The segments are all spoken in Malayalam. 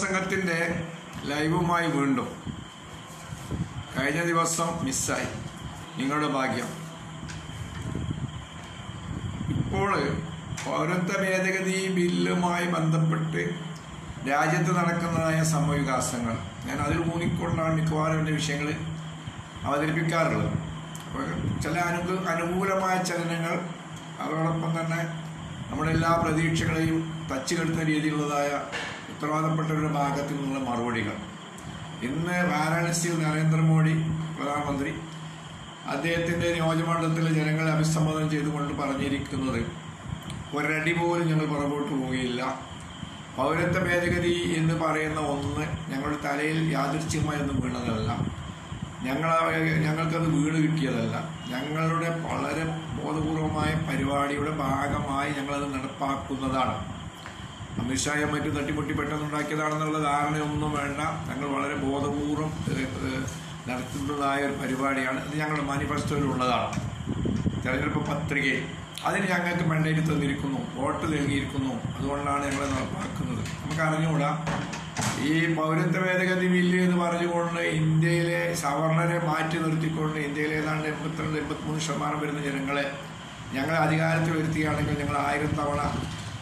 പ്രസംഗത്തിൻ്റെ ലൈവുമായി വീണ്ടും. കഴിഞ്ഞ ദിവസം മിസ്സായി, നിങ്ങളുടെ ഭാഗ്യം. ഇപ്പോൾ പൗരത്വ ഭേദഗതി ബില്ലുമായി ബന്ധപ്പെട്ട് രാജ്യത്ത് നടക്കുന്നതായ സംഭവവികാസങ്ങൾ ഞാൻ അതിൽ ഊന്നിക്കൊണ്ടാണ് മിക്കവാറും എൻ്റെ വിഷയങ്ങൾ അവതരിപ്പിക്കാറുള്ളത്. അപ്പോൾ ചില അനുകൂലമായ ചലനങ്ങൾ, അതോടൊപ്പം തന്നെ നമ്മുടെ എല്ലാ പ്രതീക്ഷകളെയും തച്ചുകെടുത്ത രീതിയിലുള്ളതായ ഉത്തരവാദപ്പെട്ടവരുടെ ഭാഗത്തു നിന്നുള്ള മറുപടികൾ. ഇന്ന് വാരാണസിയിൽ നരേന്ദ്രമോദി പ്രധാനമന്ത്രി അദ്ദേഹത്തിൻ്റെ നിയോജകമണ്ഡലത്തിലെ ജനങ്ങളെ അഭിസംബോധന ചെയ്തുകൊണ്ട് പറഞ്ഞിരിക്കുന്നത്, ഒരടി പോലും ഞങ്ങൾ പുറകോട്ട് പോവുകയില്ല. പൗരത്വ ഭേദഗതി എന്ന് പറയുന്ന ഒന്ന് ഞങ്ങളുടെ തലയിൽ യാദൃച്ഛികമായൊന്നും വീണതല്ല, ഞങ്ങൾക്കത് വീണ് കിട്ടിയതല്ല. ഞങ്ങളുടെ വളരെ ബോധപൂർവമായ പരിപാടിയുടെ ഭാഗമായി ഞങ്ങളത് നടപ്പാക്കുന്നതാണ്. അമിത്ഷായും മറ്റും തട്ടിമുട്ടി പെട്ടെന്നുണ്ടാക്കിയതാണെന്നുള്ള ധാരണയൊന്നും വേണ്ട. ഞങ്ങൾ വളരെ ബോധപൂർവം നടത്തുന്നതായ ഒരു പരിപാടിയാണ്. ഇത് ഞങ്ങളുടെ മാനിഫെസ്റ്റോയിലുള്ളതാണ്. തെരഞ്ഞെടുപ്പ് പത്രികയിൽ അതിന് ഞങ്ങൾക്ക് മണ്ടയിൽ തന്നിരിക്കുന്നു, വോട്ട് നൽകിയിരിക്കുന്നു. അതുകൊണ്ടാണ് ഞങ്ങൾ നടപ്പാക്കുന്നത്. നമുക്ക് അറിഞ്ഞുകൂടാ, ഈ പൗരത്വ ഭേദഗതി ബില്ല് എന്ന് പറഞ്ഞുകൊണ്ട് ഇന്ത്യയിലെ സവർണരെ മാറ്റി നിർത്തിക്കൊണ്ട് ഇന്ത്യയിലെ ഏതാണ്ട് 82-83% വരുന്ന ജനങ്ങളെ ഞങ്ങൾ അധികാരത്തിൽ വരുത്തുകയാണെങ്കിൽ ഞങ്ങൾ 1000 തവണ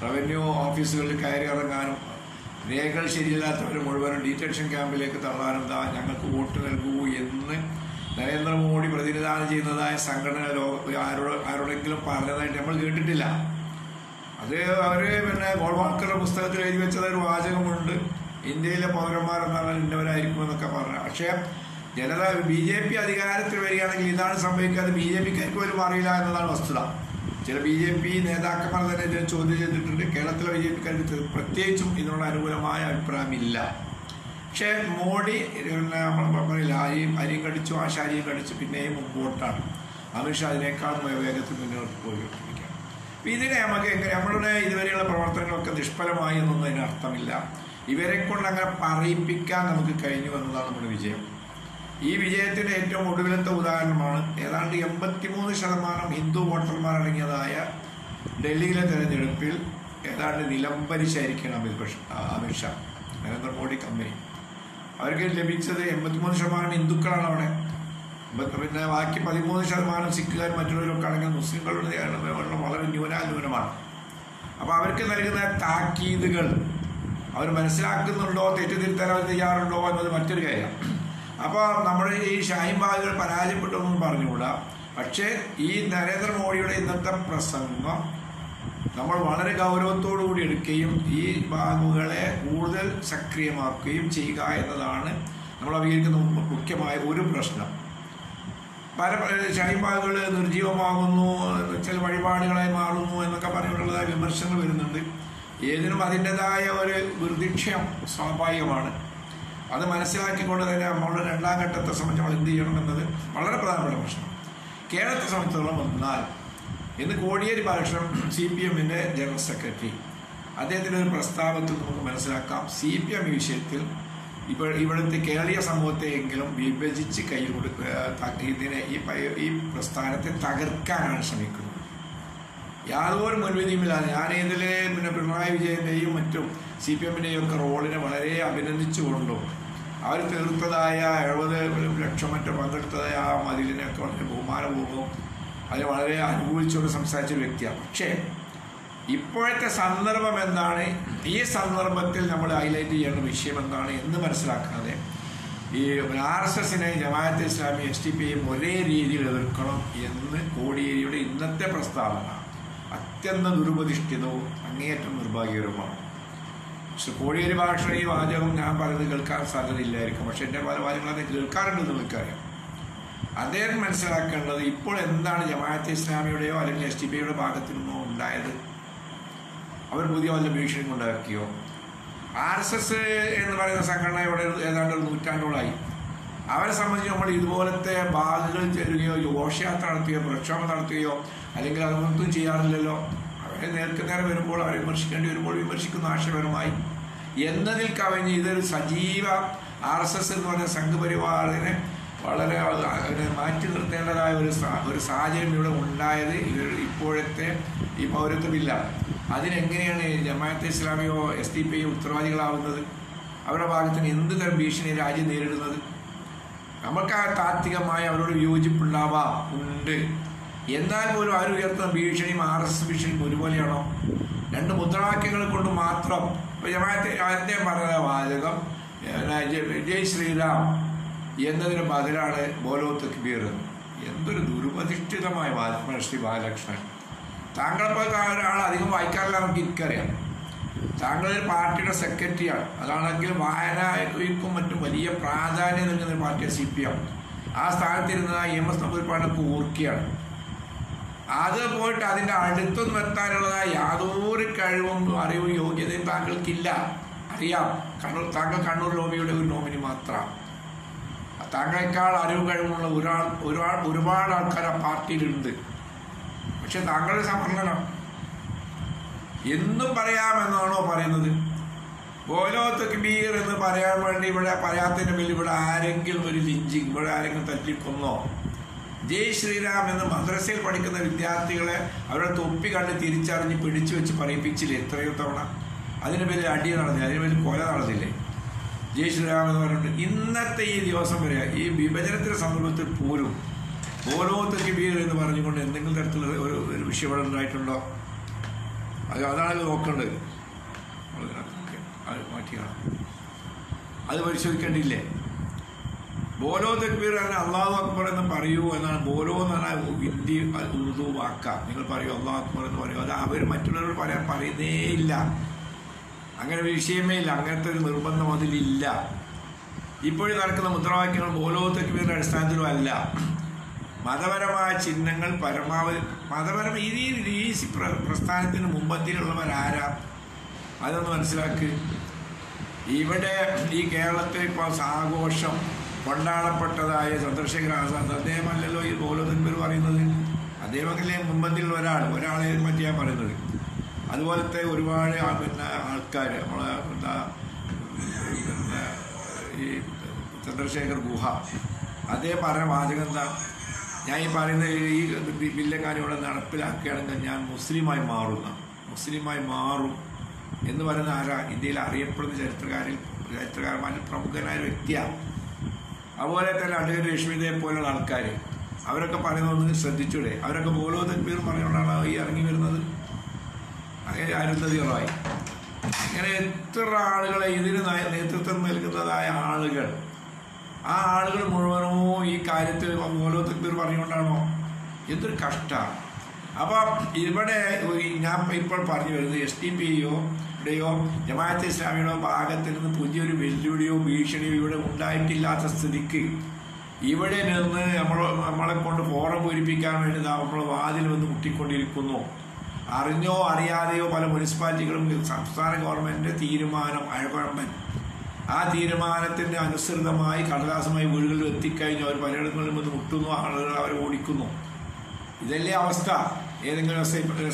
റവന്യൂ ഓഫീസുകളിൽ കയറി ഇറങ്ങാനും രേഖകൾ ശരിയല്ലാത്തവർ മുഴുവനും ഡീറ്റൻഷൻ ക്യാമ്പിലേക്ക് തള്ളാനും ഞങ്ങൾക്ക് വോട്ട് നൽകൂ എന്ന് നരേന്ദ്രമോദി പ്രതിനിധാനം ചെയ്യുന്നതായ സംഘടന ആരോടെങ്കിലും പറഞ്ഞതായിട്ട് നമ്മൾ കേട്ടിട്ടില്ല. അത് അവർ ഗോൾവാൾക്കറുടെ പുസ്തകത്തിൽ എഴുതി വെച്ചതൊരു വാചകമുണ്ട്, ഇന്ത്യയിലെ പൗരന്മാരെന്ന് പറഞ്ഞാൽ ഇന്നവരായിരിക്കുമെന്നൊക്കെ പറഞ്ഞു. പക്ഷേ ജനത BJP അധികാരത്തിൽ വരികയാണെങ്കിൽ ഇതാണ് സംഭവിക്കാതെ BJPക്കാർക്ക് പോലും അറിയില്ല എന്നതാണ് വസ്തുത. ചില BJP നേതാക്കന്മാർ തന്നെ ഇതിനെ ചോദ്യം ചെയ്തിട്ടുണ്ട്. കേരളത്തിലെ BJPക്കാർക്ക് പ്രത്യേകിച്ചും ഇതിനോട് അനുകൂലമായ അഭിപ്രായമില്ല. പക്ഷേ മോഡി പറയില്ല, അരിയും കടിച്ചു ആശാരിയും കടിച്ചു പിന്നെയും മുമ്പോട്ടാണ്. അമിത്ഷാ അതിനേക്കാളും വേഗത്തിൽ മുന്നോട്ട് പോയിക്കൊണ്ടിരിക്കുകയാണ്. അപ്പം ഇതിനെ നമുക്ക് നമ്മളുടെ ഇതുവരെയുള്ള പ്രവർത്തനങ്ങളൊക്കെ നിഷ്ഫലമായി എന്നൊന്നും അതിന് അർത്ഥമില്ല. ഇവരെ കൊണ്ട് അങ്ങനെ പറയിപ്പിക്കാൻ നമുക്ക് കഴിഞ്ഞു എന്നതാണ് നമ്മുടെ വിജയം. ഈ വിജയത്തിൻ്റെ ഏറ്റവും ഒടുവിലത്തെ ഉദാഹരണമാണ് ഏതാണ്ട് 83% ഹിന്ദു വോട്ടർമാരടങ്ങിയതായ ഡൽഹിയിലെ തെരഞ്ഞെടുപ്പിൽ ഏതാണ്ട് നിലംപരിശായിരിക്കണം അമിത്ഷാ, നരേന്ദ്രമോദി കമ്പനി. അവർക്ക് ലഭിച്ചത് 83% ഹിന്ദുക്കളാണ് അവിടെ. പിന്നെ ബാക്കി 13% സിഖുകാർ മറ്റുള്ളവരൊക്കെ ആണെങ്കിൽ മുസ്ലിങ്ങളുടെ വളരെ ന്യൂനമാണ്. അപ്പോൾ അവർക്ക് നൽകുന്ന താക്കീതുകൾ അവർ മനസ്സിലാക്കുന്നുണ്ടോ, തെറ്റുതിരുത്താൻ അവർ തയ്യാറുണ്ടോ എന്നത് മറ്റൊരു കാര്യം. അപ്പോൾ നമ്മുടെ ഈ ഷാഹിൻബാഗുകൾ പരാജയപ്പെട്ടൊന്നും പറഞ്ഞുകൂടാ. പക്ഷേ ഈ നരേന്ദ്രമോദിയുടെ ഇന്നത്തെ പ്രസംഗം നമ്മൾ വളരെ ഗൗരവത്തോടു കൂടി എടുക്കുകയും ഈ ബാഗുകളെ കൂടുതൽ സക്രിയമാക്കുകയും ചെയ്യുക എന്നതാണ് നമ്മൾ അഭികരിക്കുന്ന മുഖ്യമായ ഒരു പ്രശ്നം. പല ഷാഹിൻബാഗുകൾ നിർജീവമാകുന്നു, ചില വഴിപാടുകളായി മാറുന്നു എന്നൊക്കെ പറഞ്ഞുകൊണ്ടുള്ളതായ വിമർശനങ്ങൾ വരുന്നുണ്ട്. ഏതിനും അതിൻ്റെതായ ഒരു ദുർദിക്ഷ്യം സ്വാഭാവികമാണ്. അത് മനസ്സിലാക്കിക്കൊണ്ട് തന്നെ നമ്മളുടെ രണ്ടാം ഘട്ടത്തെ സംബന്ധിച്ച് നമ്മൾ എന്ത് ചെയ്യണമെന്നത് വളരെ പ്രധാനപ്പെട്ട പ്രശ്നം. കേരളത്തെ സംബന്ധിച്ചിടത്തോളം വന്നാൽ ഇന്ന് കോടിയേരി ബാലകൃഷ്ണൻ CPMൻ്റെ ജനറൽ സെക്രട്ടറി, അദ്ദേഹത്തിൻ്റെ ഒരു പ്രസ്താവത്തിൽ നമുക്ക് മനസ്സിലാക്കാം CPM ഈ വിഷയത്തിൽ ഇവിടുത്തെ കേരളീയ സമൂഹത്തെയെങ്കിലും വിഭജിച്ച് കയ്യിൽ ഇതിനെ ഈ പ്രസ്ഥാനത്തെ തകർക്കാനാണ് ശ്രമിക്കുന്നത്. യാതൊരു മുൻവിധിയുമില്ലാതെ ഞാൻ ഇതിൽ പിണറായി വിജയൻ്റെയും മറ്റും CPMൻ്റെയും ഒക്കെ റോളിനെ വളരെ അഭിനന്ദിച്ചുകൊണ്ടും അവർ തീർത്തതായ 70 ലക്ഷം മറ്റോ പങ്കെടുത്തതായ ആ മതിലിനെയൊക്കെ വളരെ ബഹുമാനപൂർവ്വം അതിന് വളരെ അനുകൂലിച്ചുകൊണ്ട് സംസാരിച്ചൊരു വ്യക്തിയാണ്. പക്ഷേ ഇപ്പോഴത്തെ സന്ദർഭം എന്താണ്, ഈ സന്ദർഭത്തിൽ നമ്മൾ ഹൈലൈറ്റ് ചെയ്യേണ്ട വിഷയം എന്താണ് എന്ന് മനസ്സിലാക്കാതെ ഈ RSSനെ ജമാഅത്തെ ഇസ്ലാമി SDPയും ഒരേ രീതിയിൽ എതിർക്കണം എന്ന് കോടിയേരിയുടെ ഇന്നത്തെ പ്രസ്താവന അത്യന്തം ദുരുപദിഷ്ടിതവും അങ്ങേയറ്റം നിർഭാഗ്യകരവുമാണ്. പക്ഷെ കോടിയേരി ഭാഷ ഈ വാചകം ഞാൻ പറയുന്നത് കേൾക്കാൻ സാധ്യതയില്ലായിരിക്കും. പക്ഷെ എൻ്റെ പല വാചകങ്ങൾ അത് കേൾക്കാറുണ്ടെന്ന് നിൽക്കറിയാം. അദ്ദേഹം മനസ്സിലാക്കേണ്ടത് ഇപ്പോൾ എന്താണ് ജമാഅത്തെ ഇസ്ലാമിയുടെയോ അല്ലെങ്കിൽ SDPയുടെ ഭാഗത്തു നിന്നോ ഉണ്ടായത്. അവർ പുതിയ വല്ല ഭീഷണി ഉണ്ടാക്കിയോ? RSS എന്ന് പറയുന്ന സംഘടന ഇവിടെ ഏതാണ്ട് ഒരു നൂറ്റാണ്ടോളായി. അവരെ സംബന്ധിച്ച് നമ്മൾ ഇതുപോലത്തെ ബാധകൾ ചേരുകയോ ഘോഷയാത്ര നടത്തുകയോ പ്രക്ഷോഭം നടത്തുകയോ അല്ലെങ്കിൽ അതൊന്നും ചെയ്യാറില്ലല്ലോ. അവരെ നേരെ വരുമ്പോൾ അവരെ വിമർശിക്കേണ്ടി വരുമ്പോൾ വിമർശിക്കുന്ന ആശയപരമായി എന്നതിൽ കവിഞ്ഞ് ഇതൊരു സജീവ RSS എന്ന് പറഞ്ഞ സംഘപരിവാറിനെ വളരെ മാറ്റി നിർത്തേണ്ടതായ ഒരു സാഹചര്യം ഇവിടെ ഉണ്ടായത് ഇപ്പോഴത്തെ ഈ പൗരത്വ ബില്ലാണ്. അതിനെങ്ങനെയാണ് ജമാഅത്തെ ഇസ്ലാമിയോ SDPയോ ഉത്തരവാദികളാവുന്നത്? അവരുടെ ഭാഗത്ത് നിന്ന് എന്ത് തരം ഭീഷണി രാജ്യം നേരിടുന്നത്? നമുക്ക് ആ താത്വികമായി അവരോട് വിയോജിപ്പുണ്ടാവാം, ഉണ്ട്. എന്നാൽ പോലും അവർ ഉയർത്തുന്ന ഭീഷണിയും RSS ഭീഷണിയും ഒരുപോലെയാണോ? രണ്ട് മുദ്രാവാക്യങ്ങൾ കൊണ്ട് മാത്രം ഇപ്പോൾ ജമാഅത്തെ ആദ്യം പറഞ്ഞ വാചകം ജയ് ശ്രീറാം എന്നതിന് ബദലാണ് ബോലോ തക്ബീർ. എന്തൊരു ദുരുപധിഷ്ഠിതമായ ശ്രീ ബാലകൃഷ്ണൻ. താങ്കളെപ്പോലത്തെ ഒരാൾ അധികം വായിക്കാറില്ല, നമുക്ക് എനിക്കറിയാം. താങ്കളൊരു പാർട്ടിയുടെ സെക്രട്ടറിയാണ്. അതാണെങ്കിൽ വായനയ്ക്കും മറ്റും വലിയ പ്രാധാന്യം നൽകുന്ന പാർട്ടിയാണ് CPM. ആ സ്ഥാനത്തിരുന്ന MS നമ്പൂതിരിപ്പാടിനെ ഓർക്കുകയാണ്. അത് പോയിട്ട് അതിൻ്റെ അടുത്തൊന്നും എത്താനുള്ളതായ യാതൊരു കഴിവും അറിവും യോഗ്യതയും താങ്കൾക്കില്ല. അറിയാം, താങ്കൾ കണ്ണൂർ ലോബിയുടെ ഒരു നോമിനി മാത്രമാണ്. താങ്കളെക്കാൾ അറിവും കഴിവുമുള്ള ഒരുപാട് ആൾക്കാർ ആ പാർട്ടിയിലുണ്ട്. പക്ഷെ താങ്കളുടെ സംവരണനം എന്നും പറയാമെന്നാണോ പറയുന്നത്? ബോലോ തക്ബീർ എന്ന് പറയാൻ വേണ്ടി ഇവിടെ പറയാത്തതിന് പേരിൽ ഇവിടെ ആരെങ്കിലും ഒരു ലിഞ്ചിങ്, ഇവിടെ ആരെങ്കിലും തല്ലിക്കൊന്നോ? ജയ് ശ്രീറാം എന്ന് മദ്രസയിൽ പഠിക്കുന്ന വിദ്യാർത്ഥികളെ അവരുടെ തൊപ്പി കണ്ട് തിരിച്ചറിഞ്ഞ് പിടിച്ചു വെച്ച് പറയിപ്പിച്ചില്ലേ എത്രയോ തവണ? അതിന് പേരിൽ അടി നടന്നില്ല, അതിന് പേരിൽ കൊല നടന്നില്ലേ? ജയ് ശ്രീറാം എന്ന് പറഞ്ഞിട്ട് ഇന്നത്തെ ഈ ദിവസം വരെ ഈ വിഭജനത്തിന്റെ സന്ദർഭത്തിൽ പോലും ബോലോ തക്ബീർ എന്ന് പറഞ്ഞുകൊണ്ട് എന്തെങ്കിലും തരത്തിലുള്ള ഒരു വിഷയം ഇവിടെ ഉണ്ടായിട്ടുണ്ടോ? അതാണ് നോക്കേണ്ടത്. അത് മാറ്റിയാണ്, അത് പരിശോധിക്കേണ്ടിയില്ലേ? ബോലോ തക്ബീർ തന്നെ അള്ളാഹു അക്ബർ എന്ന് പറയൂ എന്നാണ്. ബോലോ എന്ന് പറഞ്ഞാൽ ഹിന്ദി ഉറുദു വാക്കാം. നിങ്ങൾ പറയൂ അള്ളാഹു അക്ബർ എന്ന് പറയൂ. അത് അവർ മറ്റുള്ളവരോട് പറയുന്നേ ഇല്ല. അങ്ങനെ ഒരു വിഷയമേ ഇല്ല, അങ്ങനത്തെ ഒരു നിർബന്ധം അതിലില്ല. ഇപ്പോഴും നടക്കുന്ന മുദ്രാവാക്യങ്ങൾ ബോലോ തക്ബീറിന്റെ അടിസ്ഥാനത്തിലും അല്ല. മതപരമായ ചിഹ്നങ്ങൾ പരമാവധി ഈ പ്രസ്ഥാനത്തിന് മുമ്പത്തിലുള്ളവരാരാ? അതൊന്ന് മനസ്സിലാക്ക്. ഇവിടെ ഈ കേരളത്തിൽ ഇപ്പോൾ ആഘോഷം കൊണ്ടാടപ്പെട്ടതായ ചന്ദ്രശേഖർ ആസാദ്, അദ്ദേഹമല്ലല്ലോ ഈ ബോലോ തക്ബീർ പറയുന്നത്. അദ്ദേഹമല്ലേ മുമ്പത്തിലുള്ള ഒരാളെ പറ്റിയാണ് പറയുന്നത്. അതുപോലത്തെ ഒരുപാട് ആൾക്കാർ നമ്മളെ ഈ ചന്ദ്രശേഖർ ഗുഹ, അദ്ദേഹം പറഞ്ഞ വാചകം എന്താ? ഞാൻ ഈ പറയുന്ന ഈ ബില്ലെങ്ങാനും ഇവിടെ നടപ്പിലാക്കുകയാണെങ്കിൽ ഞാൻ മുസ്ലിമായി മാറും എന്ന് പറയുന്ന ആരാ? ഇന്ത്യയിൽ അറിയപ്പെടുന്ന ചരിത്രകാരന്മാരിൽ പ്രമുഖനായ വ്യക്തിയാണ്. അതുപോലെ തന്നെ അഡ്വക്കേറ്റ് രശ്മിതയെ പോലുള്ള ആൾക്കാർ, അവരൊക്കെ പറയുന്നത് ശ്രദ്ധിച്ചൂടെ? അവരൊക്കെ ബോലോ തക്ബീർ പറഞ്ഞുകൊണ്ടാണ് ഈ ഇറങ്ങി വരുന്നത്. അങ്ങനെ അരുന്ധതികളായി ഇങ്ങനെ എത്ര ആളുകളെ ഇതിന് നേതൃത്വം നൽകുന്നതായ ആളുകൾ, ആ ആളുകൾ മുഴുവനോ ഈ കാര്യത്തിൽ ബോലോ തക്ബീർ പറഞ്ഞുകൊണ്ടാണോ? എന്തൊരു കഷ്ടമാണ്. അപ്പം ഇവിടെ ഞാൻ ഇപ്പോൾ പറഞ്ഞു വരുന്നത് SDPയുടെയോ ജമാഅത്തെ ഇസ്ലാമിയുടെയോ ഭാഗത്തിൽ നിന്ന് പുതിയൊരു വെല്ലുവിളിയോ ഭീഷണിയോ ഇവിടെ ഉണ്ടായിട്ടില്ലാത്ത സ്ഥിതിക്ക് ഇവിടെ നിന്ന് നമ്മളെ കൊണ്ട് ഫോറം പൂരിപ്പിക്കാൻ വേണ്ടി നമ്മൾ വാതിൽ വന്ന് മുട്ടിക്കൊണ്ടിരിക്കുന്നു. അറിഞ്ഞോ അറിയാതെയോ പല മുനിസിപ്പാലിറ്റികളും സംസ്ഥാന ഗവൺമെൻറ്റിൻ്റെ തീരുമാനം അഴകുഴമ്പൻ, ആ തീരുമാനത്തിൻ്റെ അനുസൃതമായി കടലാസുമായി വീടുകളിൽ എത്തിക്കഴിഞ്ഞു അവർ പലയിടങ്ങളിലും വന്ന് മുട്ടുന്നു, ആളുകൾ അവരെ ഓടിക്കുന്നു. ഇതല്ലേ അവസ്ഥ? ഏതെങ്കിലും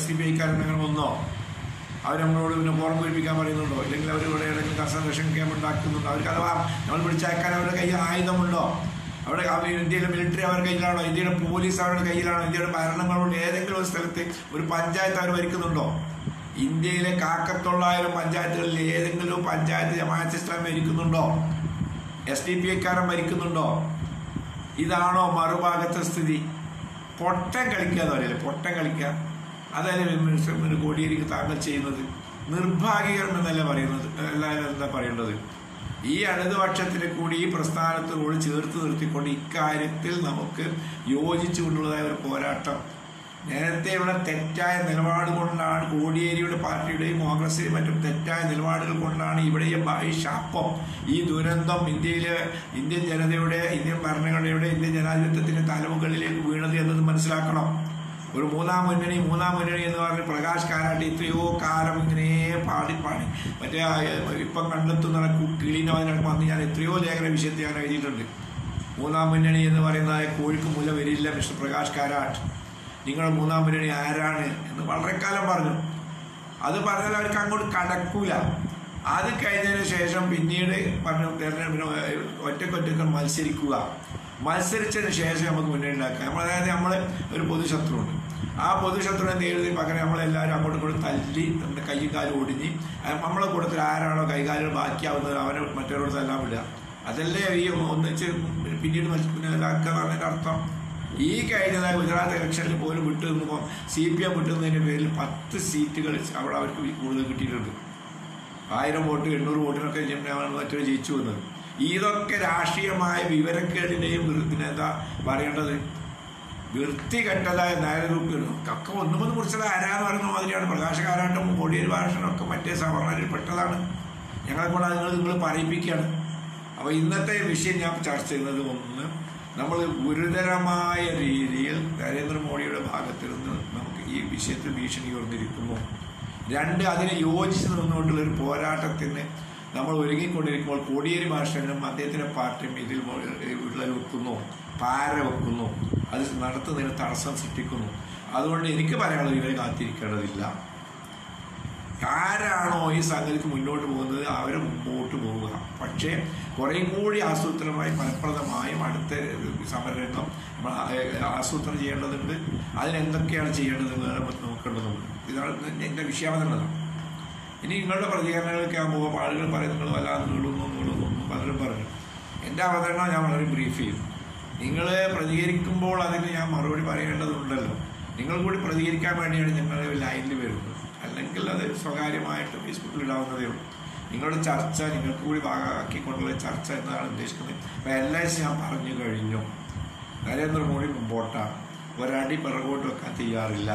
SDPക്കാരൻ വന്നോ? അവർ നമ്മളോട് പിന്നെ ഫോറം പൂരിപ്പിക്കാൻ പറയുന്നുണ്ടോ? ഇല്ലെങ്കിൽ അവർ ഇവിടെ ഏതെങ്കിലും കൺസർവേഷൻ ക്യാമ്പ് ഉണ്ടാക്കുന്നുണ്ടോ? അവർക്ക് അഥവാ നമ്മൾ പിടിച്ചയക്കാൻ അവരുടെ കയ്യിൽ ആയുധമുണ്ടോ? അവിടെ ഇന്ത്യയിലെ മിലിറ്ററി അവരുടെ കയ്യിലാണോ? ഇന്ത്യയുടെ പോലീസ് അവരുടെ കയ്യിലാണോ? ഇന്ത്യയുടെ ഭരണങ്ങളുണ്ട്. ഏതെങ്കിലും ഒരു സ്ഥലത്ത് ഒരു പഞ്ചായത്ത് അവർ ഭരിക്കുന്നുണ്ടോ? ഇന്ത്യയിലെ 1,900 പഞ്ചായത്തുകളിൽ ഏതെങ്കിലും പഞ്ചായത്ത് ജമാഅത്തെ ഇസ്ലാമി ഭരിക്കുന്നുണ്ടോ? SDPക്കാരൻ ഭരിക്കുന്നുണ്ടോ? ഇതാണോ മറുഭാഗത്തെ സ്ഥിതി? പൊട്ടം കളിക്കുക എന്ന് പറയില്ലേ, പൊട്ടം കളിക്കുക. അതല്ലേ കോടിയേരിക്ക് താങ്കൾ ചെയ്യുന്നത്? നിർഭാഗ്യകരം എന്നല്ല പറയുന്നത്, എല്ലാവരും എന്താ പറയേണ്ടത്? ഈ ഇടതുപക്ഷത്തിനെ കൂടി ഈ പ്രസ്ഥാനത്തോട് ചേർത്ത് നിർത്തിക്കൊണ്ട് ഇക്കാര്യത്തിൽ നമുക്ക് യോജിച്ചുകൊണ്ടുള്ളതായ ഒരു പോരാട്ടം. നേരത്തെയുള്ള തെറ്റായ നിലപാട് കൊണ്ടാണ് കോടിയേരിയുടെ പാർട്ടിയുടെയും കോൺഗ്രസിന്റെയും മറ്റും തെറ്റായ നിലപാടുകൾ കൊണ്ടാണ് ഇവിടെ ഈ ശാപം, ഈ ദുരന്തം ഇന്ത്യൻ ജനതയുടെ, ഇന്ത്യൻ ഭരണഘടനയുടെ, ഇന്ത്യൻ ജനാധിപത്യത്തിന്റെ തലമുകളിലേക്ക് വീണത് എന്നത് മനസ്സിലാക്കണം. ഒരു മൂന്നാം മുന്നണി എന്ന് പറഞ്ഞ് പ്രകാശ് കാരാട്ട് എത്രയോ കാലം ഇങ്ങനെ പാടി മറ്റേ ഇപ്പം കണ്ടെത്തുന്ന കിളീനവനൊക്കെ വന്ന് ഞാൻ എത്രയോ ലേഖന വിഷയത്തെ ഞാൻ എഴുതിയിട്ടുണ്ട്. മൂന്നാം മുന്നണി എന്ന് പറയുന്ന കോഴിക്ക് മുല വരില്ല മിസ്റ്റർ പ്രകാശ് കാരാട്ട്, നിങ്ങൾ മൂന്നാം മുന്നണി ആരാണ് എന്ന് വളരെ കാലം പറഞ്ഞു. അത് പറഞ്ഞാൽ അവർക്ക് അങ്ങോട്ട് കടക്കൂല. അത് കഴിഞ്ഞതിന് ശേഷം പിന്നീട് പറഞ്ഞു തെരഞ്ഞെടുപ്പിന് ഒറ്റക്കൊറ്റക്ക് മത്സരിച്ചതിന് ശേഷം നമുക്ക് മുന്നണി ഉണ്ടാക്കാം. അതായത് നമ്മൾ ഒരു പൊതുശത്രുണ്ട്, ആ പൊതുശത്രുവിനെ നേരിടുന്നതിന് പകരം നമ്മളെല്ലാവരും അങ്ങോട്ടും ഇങ്ങോട്ടും തല്ലി നമ്മുടെ കൈയും കാലും ഒടിഞ്ഞ് നമ്മളെ കൂട്ടത്തിൽ ആരാണോ കൈകാലുകൾ ബാക്കിയാവുന്നത് അവനെ മറ്റവരോട് തല്ലാൻ വിടുക. അതല്ലേ ഈ ഒന്നിച്ച് പിന്നീട് ഇതാക്കുക എന്നതിൻ്റെ അർത്ഥം. ഈ കഴിഞ്ഞതായ ഗുജറാത്ത് ഇലക്ഷനിൽ പോലും വിട്ടു നിന്നപ്പോൾ CPM വിട്ടുന്നതിൻ്റെ പേരിൽ 10 സീറ്റുകൾ അവിടെ അവർക്ക് കൂടുതൽ കിട്ടിയിട്ടുണ്ട്. 1000 വോട്ട് 800 വോട്ടിനൊക്കെ മറ്റൊരു ജയിച്ചു വന്നത്. ഇതൊക്കെ രാഷ്ട്രീയമായ വിവരക്കേടിനെയും പിന്നെ എന്താ പറയേണ്ടത്, വൃത്തികെട്ടതായ നയഗ്രൂപ്പുകൾ കക്ക ഒന്നുമൊന്ന് കുറിച്ചത് ആരാന്ന് പറയുന്ന മാതിരിയാണ്. പ്രകാശകാരാണ്ടും കോടിയേരി ഭാഷണമൊക്കെ മറ്റേ സവർണരിൽ പെട്ടതാണ്. ഞങ്ങളെ കൊണ്ട് നിങ്ങൾ പറയിപ്പിക്കുകയാണ്. അപ്പോൾ ഇന്നത്തെ വിഷയം ഞാൻ ചർച്ച ചെയ്യുന്നത്, ഒന്ന്, നമ്മൾ ഗുരുതരമായ രീതിയിൽ നരേന്ദ്രമോദിയുടെ ഭാഗത്തു നിന്ന് നമുക്ക് ഈ വിഷയത്തിൽ ഭീഷണി ഉയർന്നിരിക്കുന്നു. 2, അതിനെ യോജിച്ച് നിന്നുകൊണ്ടുള്ളൊരു പോരാട്ടത്തിന് നമ്മൾ ഒരുങ്ങിക്കൊണ്ടിരിക്കുമ്പോൾ കോടിയേരി ഭാഷനും അദ്ദേഹത്തിൻ്റെ പാർട്ടിയും ഇതിൽ വിള്ളൽ വെക്കുന്നു, പാര വെക്കുന്നു, അത് നടത്തുന്നതിന് തടസ്സം സൃഷ്ടിക്കുന്നു. അതുകൊണ്ട് എനിക്ക് പറയാനുള്ളത് ഇവരെ കാത്തിരിക്കേണ്ടതില്ല. ആരാണോ ഈ സംഗതിക്ക് മുന്നോട്ട് പോകുന്നത് അവർ മുമ്പോട്ട് പോവുക. പക്ഷേ കുറേയും കൂടി ആസൂത്രണമായി ഫലപ്രദമായും അടുത്ത സമരരംഗം നമ്മൾ ആസൂത്രണം ചെയ്യേണ്ടതുണ്ട്. അതിനെന്തൊക്കെയാണ് ചെയ്യേണ്ടതെന്ന് നമുക്ക് നോക്കേണ്ടതുണ്ട്. ഇതാണ് എൻ്റെ വിഷയാവതരണം. ഇനി നിങ്ങളുടെ പ്രതികരണങ്ങളൊക്കെ ആകുമ്പോൾ ആളുകൾ പറയും നിങ്ങൾ വല്ലാതെ നീളുന്നു പലരും പറഞ്ഞു. എൻ്റെ അവതരണം ഞാൻ വളരെ ബ്രീഫ് ചെയ്യും. നിങ്ങൾ പ്രതികരിക്കുമ്പോൾ അതിന് ഞാൻ മറുപടി പറയേണ്ടതുണ്ടല്ലോ. നിങ്ങൾ കൂടി പ്രതികരിക്കാൻ വേണ്ടിയാണ് ഞങ്ങൾ ലൈനിൽ വരുന്നത്. അല്ലെങ്കിൽ അത് സ്വകാര്യമായിട്ട് ഫേസ്ബുക്കിൽ ഇടാവുന്നതേ ഉള്ളൂ. നിങ്ങളുടെ ചർച്ച നിങ്ങൾക്ക് കൂടി ഭാഗമാക്കിക്കൊണ്ടുള്ള ചർച്ച എന്നതാണ് ഉദ്ദേശിക്കുന്നത്. അപ്പോൾ LIC ഞാൻ പറഞ്ഞു കഴിഞ്ഞു. നരേന്ദ്രമോദി മുമ്പോട്ടാണ്, ഒരടി പിറകോട്ട് വെക്കാൻ തയ്യാറില്ല.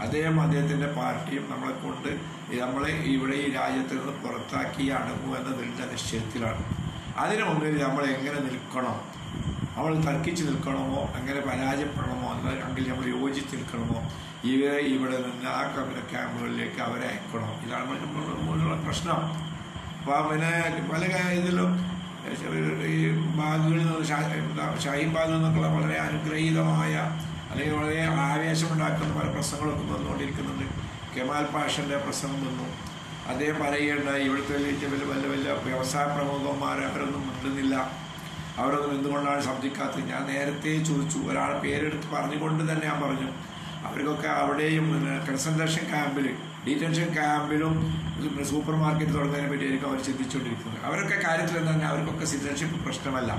അദ്ദേഹത്തിൻ്റെ പാർട്ടിയും നമ്മളെ കൊണ്ട് നമ്മളെ ഇവിടെ ഈ രാജ്യത്ത് നിന്ന് പുറത്താക്കി അടങ്ങും എന്ന നിശ്ചയത്തിലാണ്. അതിനു മുന്നിൽ നമ്മൾ എങ്ങനെ നിൽക്കണം, നമ്മൾ തർക്കിച്ച് നിൽക്കണമോ, എങ്ങനെ പരാജയപ്പെടണമോ, അല്ലെങ്കിൽ നമ്മൾ യോജിച്ച് നിൽക്കണമോ, ഇവരെ ഇവിടെ നിന്ന് ആ ക്യാമ്പുകളിലേക്ക് അവരെ അയക്കണോ, ഇതാണ് നമ്മളുള്ള പ്രശ്നം. അപ്പോൾ പിന്നെ പല ഇതിലും ഈ ബാഗുകളിൽ നിന്ന് ഷാഹിൻ ബാഗിൽ നിന്നൊക്കെയുള്ള വളരെ അനുഗ്രഹീതമായ അല്ലെങ്കിൽ വളരെ ആവേശമുണ്ടാക്കുന്ന പല പ്രശ്നങ്ങളൊക്കെ വന്നുകൊണ്ടിരിക്കുന്നുണ്ട്. കെമാൽ പാഷൻ്റെ പ്രസംഗം വന്നു. അദ്ദേഹം പറയുകയുണ്ടായി ഇവിടുത്തെ വലിയ വ്യവസായ പ്രമുഖന്മാർ അവരൊന്നും മിണ്ടുന്നില്ല, അവരൊന്നും എന്തുകൊണ്ടാണ് ശബ്ദിക്കാത്തത്. ഞാൻ നേരത്തെ ചോദിച്ചു, ഒരാളെ പേരെടുത്ത് പറഞ്ഞുകൊണ്ട് തന്നെ ഞാൻ പറഞ്ഞു അവർക്കൊക്കെ അവിടെയും കൺസെൻട്രേഷൻ ക്യാമ്പിൽ, ഡീറ്റൻഷൻ ക്യാമ്പിലും സൂപ്പർ മാർക്കറ്റ് തുടങ്ങുന്നതിനെ പറ്റിയായിരിക്കും അവർ ചിന്തിച്ചുകൊണ്ടിരിക്കുന്നത്. അവരൊക്കെ കാര്യത്തിൽ എന്നാൽ അവർക്കൊക്കെ സിറ്റിസൺഷിപ്പ് പ്രശ്നമല്ല.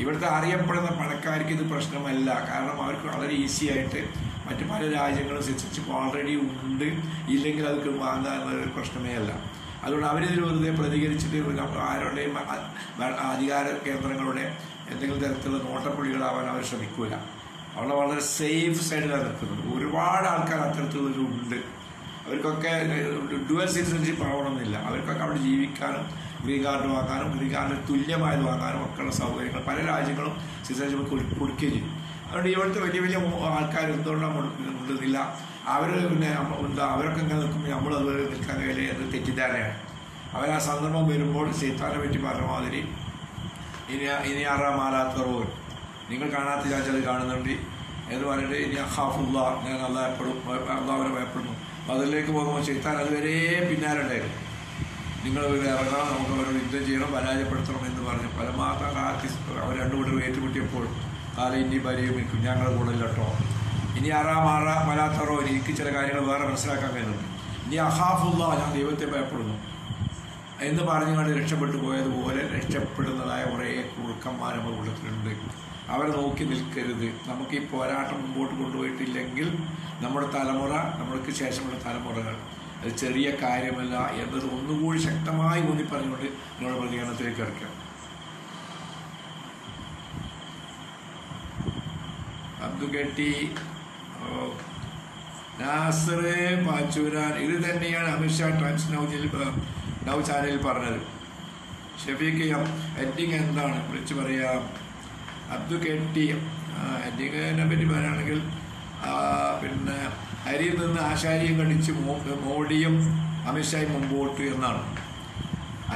ഇവിടുത്തെ അറിയപ്പെടുന്ന പണക്കാർക്ക് ഇത് പ്രശ്നമല്ല. കാരണം അവർക്ക് വളരെ ഈസി ആയിട്ട് മറ്റ് പല രാജ്യങ്ങളും സിറ്റിസൺഷിപ്പ് ഓൾറെഡി ഉണ്ട്, ഇല്ലെങ്കിൽ അത് വാങ്ങുക എന്നൊരു പ്രശ്നമേ അല്ല. അതുകൊണ്ട് അവരിതിൽ വെറുതെ പ്രതികരിച്ചിട്ട് ആരുടെയും അധികാര കേന്ദ്രങ്ങളുടെ എന്തെങ്കിലും തരത്തിലുള്ള നോട്ടപ്പുള്ളികളാവാൻ അവർ ശ്രമിക്കൂല. അവിടെ വളരെ സേഫ് സൈഡിലാണ് നിൽക്കുന്നത്. ഒരുപാട് ആൾക്കാർ അത്തരത്തിലുള്ളവരുണ്ട്. അവർക്കൊക്കെ ഡുവൽ സിറ്റിസൺഷിപ്പ് ആവണമെന്നില്ല. അവർക്കൊക്കെ അവിടെ ജീവിക്കാനും ഗ്രീൻ കാർഡ് വാങ്ങാനും ഗ്രീൻ കാർഡിന് തുല്യമായത് വാങ്ങാനും ഒക്കെയുള്ള സൗകര്യങ്ങൾ പല രാജ്യങ്ങളും സിറ്റിസൺഷിപ്പ് കൊടുക്കുകയും ചെയ്യും. അതുകൊണ്ട് ഇവിടുത്തെ വലിയ ആൾക്കാർ എന്തുകൊണ്ടാണ് മുണ്ടുന്നില്ല, അവർ പിന്നെ എന്താ അവരൊക്കെ ഇങ്ങനെ നിൽക്കുമ്പോൾ നമ്മൾ അതുപോലെ നിൽക്കാൻ കഴിയില്ല എന്ന് തെറ്റിദ്ധാരണയാണ്. അവരാ സന്ദർഭം വരുമ്പോൾ സൈത്താനെ പറ്റി പറഞ്ഞ മാതിരി ഇനി ആറാമാലാത്ത റോഡ് നിങ്ങൾ കാണാത്ത ചാച്ചത് കാണുന്നുണ്ട് എന്ന് പറഞ്ഞിട്ട് ഇനി അഹാഫുള്ള ഞാൻ അള്ളാഹുവിനെ ഭയപ്പെടുന്നു. അതിലേക്ക് പോകുമ്പോൾ സൈത്താൻ അതുവരെ പിന്നാലെ ഉണ്ടായിരുന്നു. നിങ്ങൾ ഇറങ്ങണം, നമുക്ക് അവരോട് യുദ്ധം ചെയ്യണം, പരാജയപ്പെടുത്തണം എന്ന് പറഞ്ഞ് പരമാവധി അവർ രണ്ടുകൂട്ടർ ഏറ്റുമുട്ടിയപ്പോൾ കാലം ഇനി പരിഗണിക്കും ഞങ്ങളുടെ കൂടെ കേട്ടോ. ഇനി മലാത്തറോ എനിക്ക് ചില കാര്യങ്ങൾ വേറെ മനസ്സിലാക്കാൻ കഴിയുന്നുണ്ട്. ഇനി അഹാഫുള്ള ഞാൻ ദൈവത്തെ ഭയപ്പെടുന്നു എന്ന് പറഞ്ഞുകൊണ്ട് രക്ഷപ്പെട്ടു പോയതുപോലെ രക്ഷപ്പെടുന്നതായ കുറേ കുറുക്കന്മാർ നമ്മുടെ കൂട്ടത്തിലുണ്ട്. അവരെ നോക്കി നിൽക്കരുത്. നമുക്ക് ഈ പോരാട്ടം മുമ്പോട്ട് കൊണ്ടുപോയിട്ടില്ലെങ്കിൽ നമ്മുടെ തലമുറ, നമ്മൾക്ക് ശേഷമുള്ള തലമുറകൾ അത് ചെറിയ കാര്യമല്ല എന്നത് ഒന്നുകൂടി ശക്തമായി ഊന്നി പറഞ്ഞുകൊണ്ട് നിങ്ങളുടെ പ്രതികരണത്തിലേക്ക് കിടക്കാം. അബ്ദുകെട്ടി, നാസർ പാച്ചൂരാൻ, ഇത് തന്നെയാണ് അമിത്ഷാ ടൈംസ് നൗ ചാനലിൽ പറഞ്ഞത്. ഷെഫീഖ് ഹെഡിങ് എന്താണ് വിളിച്ച് പറയാം. അബ്ദുകെട്ടി ഹെഡിങ്ങിനെ പറ്റി പറയുകയാണെങ്കിൽ പിന്നെ അരിയിൽ നിന്ന് ആശാരിയും കടിച്ച് മോഡിയും അമിത്ഷായും മുമ്പോട്ട് എന്നാണ്.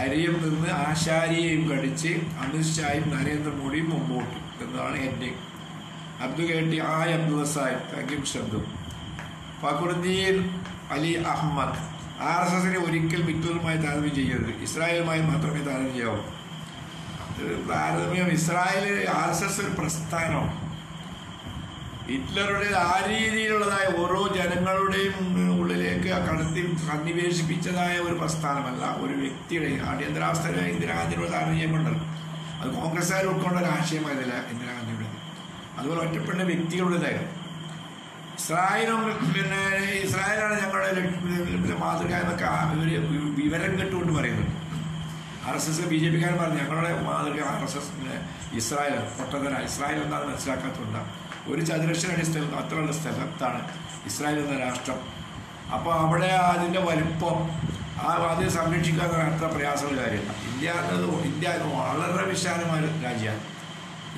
അരിയിൽ നിന്ന് ആശാരിയെയും കടിച്ച് അമിത്ഷായും നരേന്ദ്രമോദിയും മുമ്പോട്ട് എന്നതാണ് ഹെഡിങ്. അബ്ദുകെട്ടി അബ്ദുള്ള സാഹിബ്, താങ്ക് യു ശബ്ദം. ഫഖറുദ്ദീൻ അലി അഹമ്മദ്, RSSനെ ഒരിക്കൽ മിക്കലുമായി താരതമ്യം ചെയ്യരുത്, ഇസ്രായേലുമായി മാത്രമേ താരതമ്യം ചെയ്യാവൂ. താരതമ്യം ഇസ്രായേൽ RSS ഒരു പ്രസ്ഥാനമാണ്. ഹിറ്റ്ലറുടെ ആ രീതിയിലുള്ളതായ ഓരോ ജനങ്ങളുടെയും ഉള്ളിലേക്ക് സന്നിവേശിപ്പിച്ചതായ ഒരു പ്രസ്ഥാനമല്ല, ഒരു വ്യക്തിയുടെ അടിയന്തരാവസ്ഥ ഇന്ദിരാഗാന്ധിയുടെ താരതമ്യം കൊണ്ടല്ല. അത് കോൺഗ്രസ്സുകാർ ഉൾക്കൊണ്ട ഒരു ആശയമായതല്ല ഇന്ദിരാഗാന്ധിയുടെ. അതുപോലെ ഒറ്റപ്പെട്ട വ്യക്തികളുടേതായിരുന്നു. ഇസ്രായേലാണ് ഞങ്ങളുടെ മാതൃക എന്നൊക്കെ ഇവര് വിവരം കെട്ടുകൊണ്ട് പറയുന്നുണ്ട്. RSS BJP-കാരൻ പറഞ്ഞു ഞങ്ങളുടെ മാതൃക RSS ഇസ്രായേൽ പൊട്ടതര. ഇസ്രായേൽ എന്താണെന്ന് മനസ്സിലാക്കാത്തതുകൊണ്ടാണ്. ഒരു ചതുരശ്ര അടി സ്ഥലം അത്രയുള്ള സ്ഥലത്താണ് ഇസ്രായേൽ എന്ന രാഷ്ട്രം. അപ്പോൾ അവിടെ അതിൻ്റെ വലിപ്പം അത് സംരക്ഷിക്കുക എന്ന് അത്ര പ്രയാസമുള്ള കാര്യമില്ല. ഇന്ത്യ വളരെ വിശാലമായ രാജ്യമാണ്.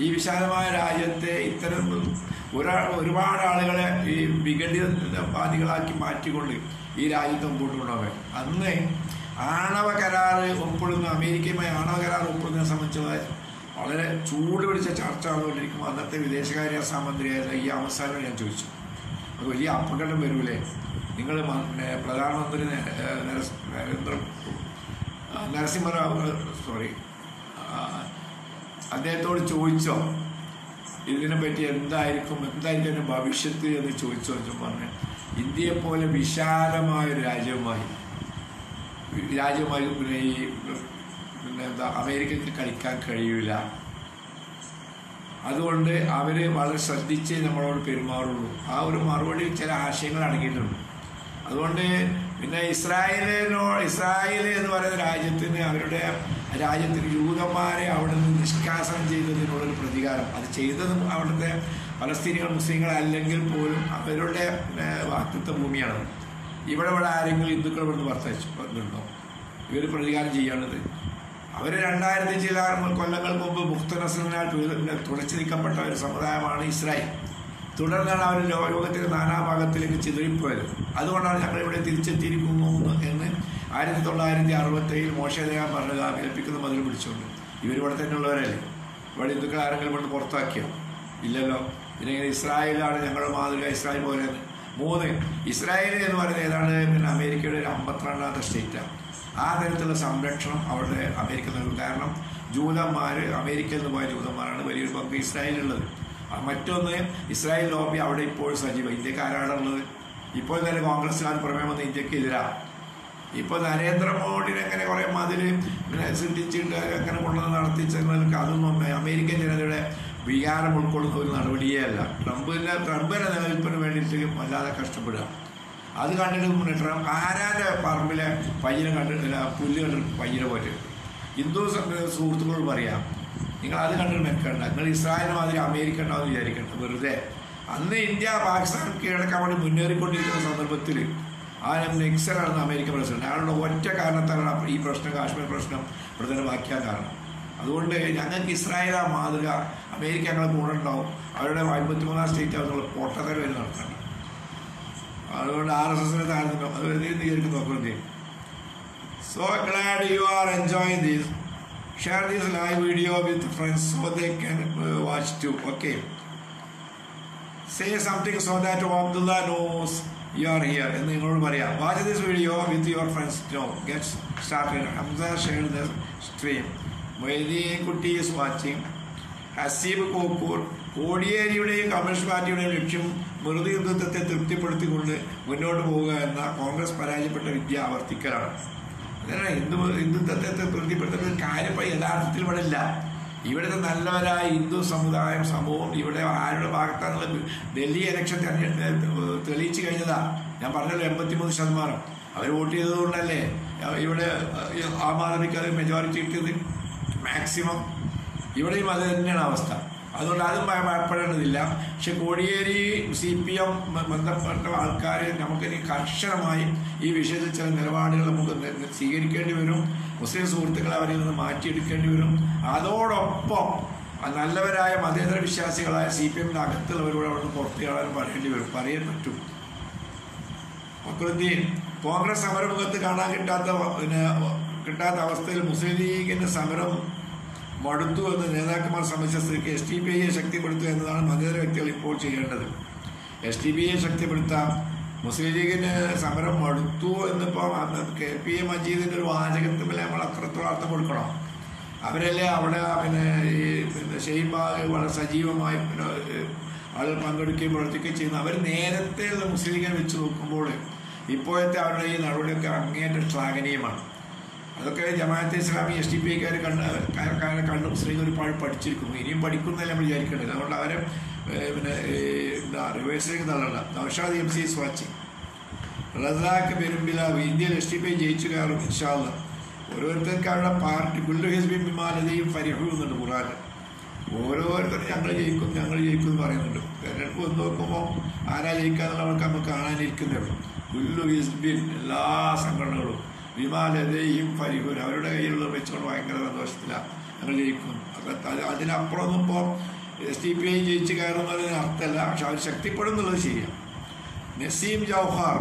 ഈ വിശാലമായ രാജ്യത്തെ ഇത്തരം ഒരുപാട് ആളുകളെ ഈ വിഘടിതവാദികളാക്കി മാറ്റിക്കൊണ്ട് ഈ രാജ്യത്ത് മുമ്പോട്ട് കൊണ്ടുപോകാൻ അന്ന് ആണവ കരാർ ഒപ്പിടുന്ന അമേരിക്കയുമായി ആണവ കരാർ ഒപ്പിടുന്നതിനെ സംബന്ധിച്ചതായ വളരെ ചൂട് പിടിച്ച ചർച്ച നടന്നുകൊണ്ടിരിക്കുമ്പോൾ അന്നത്തെ വിദേശകാര്യ സഹമന്ത്രിയായ ഈ അവസാനം ഞാൻ ചോദിച്ചു, അത് വലിയ അപകടം വരൂലേ, നിങ്ങൾ പ്രധാനമന്ത്രി അദ്ദേഹത്തോട് ചോദിച്ചോ ഇതിനെപ്പറ്റി എന്തായിരിക്കും എൻ്റെ ഭവിഷ്യത്ത് എന്ന് ചോദിച്ചോ പറഞ്ഞ് ഇന്ത്യയെപ്പോലെ വിശാലമായൊരു രാജ്യവുമായി അമേരിക്കക്ക് കളിക്കാൻ കഴിയില്ല. അതുകൊണ്ട് അവർ വളരെ ശ്രദ്ധിച്ച് നമ്മളോട് പെരുമാറുള്ളൂ. ആ ഒരു മറുപടി ചില ആശയങ്ങൾ അടങ്ങിയിട്ടുണ്ട്. അതുകൊണ്ട് പിന്നെ ഇസ്രായേൽ എന്ന് പറയുന്ന രാജ്യത്തിന് അവരുടെ രാജ്യത്തിന് ജൂതന്മാരെ അവിടെ നിന്ന് നിഷ്കാസനം ചെയ്തതിനുള്ളൊരു പ്രതികാരം, അത് ചെയ്തതും അവിടുത്തെ പലസ്തീനികൾ മുസ്ലിങ്ങളല്ലെങ്കിൽ പോലും അവരുടെ വാക്തത്വ ഭൂമിയാണ്. ഇവിടെ ആരെങ്കിലും ഹിന്ദുക്കൾ ഇവിടുന്ന് വർദ്ധിച്ചിട്ടുണ്ടോ? ഇവർ പ്രതികാരം ചെയ്യാണത്. അവർ 2000 ചില കൊല്ലങ്ങൾക്ക് മുമ്പ് മുഖ്തനസറിനാൽ തുളച്ചു നീക്കപ്പെട്ട ഒരു സമുദായമാണ് ഇസ്രായേൽ. തുടർന്നാണ് അവർ ലോകത്തിന്റെ നാനാഭാഗത്തിലേക്ക് ചിതറിപ്പോയത്. അതുകൊണ്ടാണ് ഞങ്ങളിവിടെ തിരിച്ചെത്തിയിരിക്കുന്നു എന്ന് 1967 മോശദേവൻ പറഞ്ഞത് ഏൽപ്പിക്കുന്ന മതിൽ പിടിച്ചുകൊണ്ട്. ഇവരിവിടെ തന്നെ ഉള്ളവരല്ലേ? ഇവിടെ ഹിന്ദുക്കൾ ആരെങ്കിലും കൊണ്ട് പുറത്താക്കിയോ? ഇല്ലല്ലോ. പിന്നെ ഇസ്രായേലാണ് ഞങ്ങളുടെ മാതൃക, ഇസ്രായേൽ പോലെ. 3 ഇസ്രായേൽ എന്ന് പറയുന്നത് ഏതാണ് അമേരിക്കയുടെ ഒരു 52ാമത്തെ സ്റ്റേറ്റാണ്. ആ തരത്തിലുള്ള സംരക്ഷണം അവിടെ അമേരിക്ക നൽകും. കാരണം ജൂതന്മാർ, അമേരിക്കയിൽ നിന്ന് പോയ ജൂതന്മാരാണ് വലിയൊരു പങ്ക് ഇസ്രായേലുള്ളത്. മറ്റൊന്ന്, ഇസ്രായേൽ ലോബി അവിടെ ഇപ്പോൾ സജീവം. ഇന്ത്യക്ക് ആരാണുള്ളത്? ഇപ്പോൾ തന്നെ കോൺഗ്രസ്സുകാർ പ്രമേയം വന്ന് ഇന്ത്യക്ക് എതിരാണ്. ഇപ്പോൾ നരേന്ദ്രമോദിനെ എങ്ങനെ കുറേ മതിൽ സൃഷ്ടിച്ചിട്ട് അങ്ങനെ കൊണ്ടുവന്ന് നടത്തിച്ചെന്നൊക്കെ അതൊന്നും അമേരിക്കൻ ജനതയുടെ വികാരം ഉൾക്കൊള്ളുന്ന ഒരു നടപടിയേ അല്ല. ട്രംപിന്റെ നിലനിൽപ്പിന് വേണ്ടിയിട്ട് വല്ലാതെ കഷ്ടപ്പെടുക. അത് കണ്ടിട്ട് ട്രംപ് ആരാൻ്റെ പറമ്പിലെ പയ്യനെ കണ്ടിട്ടില്ല, പുല്ല് കണ്ടിട്ട് പയ്യനെ പോയിട്ട് ഹിന്ദു സുഹൃത്തുക്കളോട് പറയാം, നിങ്ങൾ അത് കണ്ടിട്ട് മെക്കണ്ട, നിങ്ങൾ ഇസ്രായേൽ മാതിരി അമേരിക്ക ഉണ്ടാവും വിചാരിക്കണ്ട വെറുതെ. അന്ന് ഇന്ത്യ പാകിസ്ഥാൻ കീഴടക്കാൻ വേണ്ടി മുന്നേറിക്കൊണ്ടിരിക്കുന്ന സന്ദർഭത്തിൽ ആ നിക്സനാണ് അമേരിക്ക പ്രസിഡന്റ്. അയാളുടെ ഒറ്റ കാരണത്താണ് ഈ പ്രശ്നം, കാശ്മീർ പ്രശ്നം ഇവിടെ തന്നെ ബാക്കിയാൻ കാരണം. അതുകൊണ്ട് ഞങ്ങൾക്ക് ഇസ്രായേൽ ആ മാതൃക, അമേരിക്ക ഞങ്ങളെ കൂടെ ഉണ്ടാവും. അവരുടെ 53ാം സ്റ്റേറ്റ് ആവുന്നുള്ള പൊട്ടത്തര വരെ നടത്തണം. അതുകൊണ്ട് RSS-നെ താഴ്ന്നു അത് നീരിക്കും നോക്കുന്നത്. So glad you are enjoying this. Share this live video with friends so they can watch too. Okay. Say something so that Abdullah knows you are here. എന്ന് നിങ്ങളോട് പറയാം. Watch this video with your friends. Get started. Hamza shared the stream. വൈദികുട്ടി is watching. ഹസീബ് കോക്കൂർ, കോടിയേരിയുടെയും കമ്മ്യൂണിസ്റ്റ് പാർട്ടിയുടെയും ലക്ഷ്യം വെറുതെ ഹിന്ദുത്വത്തെ തൃപ്തിപ്പെടുത്തിക്കൊണ്ട് മുന്നോട്ട് പോവുക എന്ന കോൺഗ്രസ് പരാജയപ്പെട്ട വിദ്യ ആവർത്തിക്കലാണ്. അങ്ങനെ ഹിന്ദുത്വത്തെ തൃപ്തിപ്പെടുത്തുന്ന കാര്യം യഥാർത്ഥത്തിൽ ഇവിടെ ഇല്ല. ഇവിടുത്തെ നല്ലവരായ ഹിന്ദു സമൂഹം ഇവിടെ ആരുടെ ഭാഗത്താണെന്നുള്ള ഡൽഹി ഇലക്ഷൻ തെളിയിച്ചു കഴിഞ്ഞതാ. ഞാൻ പറഞ്ഞല്ലോ 83% അവർ വോട്ട് ചെയ്തതുകൊണ്ടല്ലേ ഇവിടെ ആം ആദ്മിക്ക് അത് മെജോറിറ്റി കിട്ടിയത് മാക്സിമം. ഇവിടെയും അത് തന്നെയാണ് അവസ്ഥ. അതുകൊണ്ട് അതും ഭയപ്പെടേണ്ടതില്ല. പക്ഷെ കോടിയേരി CPM ബന്ധപ്പെട്ട ആൾക്കാർ നമുക്കിനി കർശനമായി ഈ വിഷയത്തിൽ ചില നിലപാടുകൾ നമുക്ക് സ്വീകരിക്കേണ്ടി വരും. മുസ്ലിം സുഹൃത്തുക്കളെ അവരിൽ നിന്ന് മാറ്റിയെടുക്കേണ്ടി വരും. അതോടൊപ്പം നല്ലവരായ മതേതര വിശ്വാസികളായ CPM-ന്റെ അകത്തുള്ളവരോട് അവിടെ നിന്ന് പുറത്തു കളയാൻ പറയേണ്ടി വരും, പറയാൻ പറ്റും. മക്കളുദ്ദീൻ, കോൺഗ്രസ് സമരമുഖത്ത് കാണാൻ കിട്ടാത്ത അവസ്ഥയിൽ മുസ്ലിം ലീഗിന്റെ സമരം മടുത്തു എന്ന് നേതാക്കന്മാർ സമ്മതിച്ച സ്ഥിതിക്ക് SDPIയെ ശക്തിപ്പെടുത്തുക എന്നതാണ് മതേതര വ്യക്തികൾ ഇപ്പോൾ ചെയ്യേണ്ടത്. SDPIയെ ശക്തിപ്പെടുത്താം. മുസ്ലിം ലീഗിന് സമരം മടുത്തു എന്നിപ്പോൾ KPA മജീദിന്റെ ഒരു വാചകത്തിൽ നമ്മൾ അത്രത്തോളം അർത്ഥം കൊടുക്കണം. അവരല്ലേ അവിടെ ഈ ഷെയ്ബാഗ് വളരെ സജീവമായി ആളുകൾ പങ്കെടുക്കുകയും പ്രവർത്തിക്കുകയും ചെയ്യുന്നു. അവർ നേരത്തെയുള്ള മുസ്ലിം ലീഗിനെ വെച്ച് നോക്കുമ്പോൾ ഇപ്പോഴത്തെ അവരുടെ ഈ നടപടിയൊക്കെ അങ്ങേയറ്റം ശ്ലാഘനീയമാണ്. അതൊക്കെ ജമാഅത്തെ ഇസ്ലാമി SDPIക്കാർ കണ്ട് മുസ്ലിം ഒരുപാട് പഠിച്ചിരിക്കുന്നു. ഇനിയും പഠിക്കുന്നതല്ല നമ്മൾ വിചാരിക്കേണ്ടത്. അതുകൊണ്ട് അവരെ പിന്നെ എന്താ റിവേഴ്സിലേക്ക് തള്ളണ്ട. Naushad MC is watching. Razak Perumpilavu ഇന്ത്യയിൽ SDPI ജയിച്ചു കയറും ഇൻഷാ അല്ലാഹ്. ഓരോരുത്തർക്ക് അവരുടെ പാർട്ടി കുല്ലു ഹിസ്ബിൻ ബിമാ ലദൈഹിം ഫരിഹൂൻ എന്നുണ്ട് ഖുർആനിൽ. ഓരോരുത്തരും ഞങ്ങൾ ജയിക്കും എന്ന് പറയുന്നുണ്ട്. തെരഞ്ഞെടുപ്പ് വന്ന് നോക്കുമ്പോൾ ആരാ ജയിക്കാന്നുള്ളവർക്ക് നമുക്ക് കാണാനിരിക്കുന്നേ ഉള്ളൂ. കുല്ലു ഹിസ്ബിൻ എല്ലാ സംഘടനകളും ബിമാ ലദൈഹിം ഫരിഹൂൻ അവരുടെ കയ്യിലുള്ളത് വെച്ചുകൊണ്ട് ഭയങ്കര സന്തോഷത്തിലാണ് ഞങ്ങൾ ജയിക്കും. അതിനപ്പുറമൊന്നും ഇപ്പോൾ SDPI ജയിച്ച് കയറുന്നതിന് അർത്ഥമല്ല. പക്ഷെ അവർ ശക്തിപ്പെടുന്നുള്ളത് ശരിയാണ്. നസീം ജൗഹാർ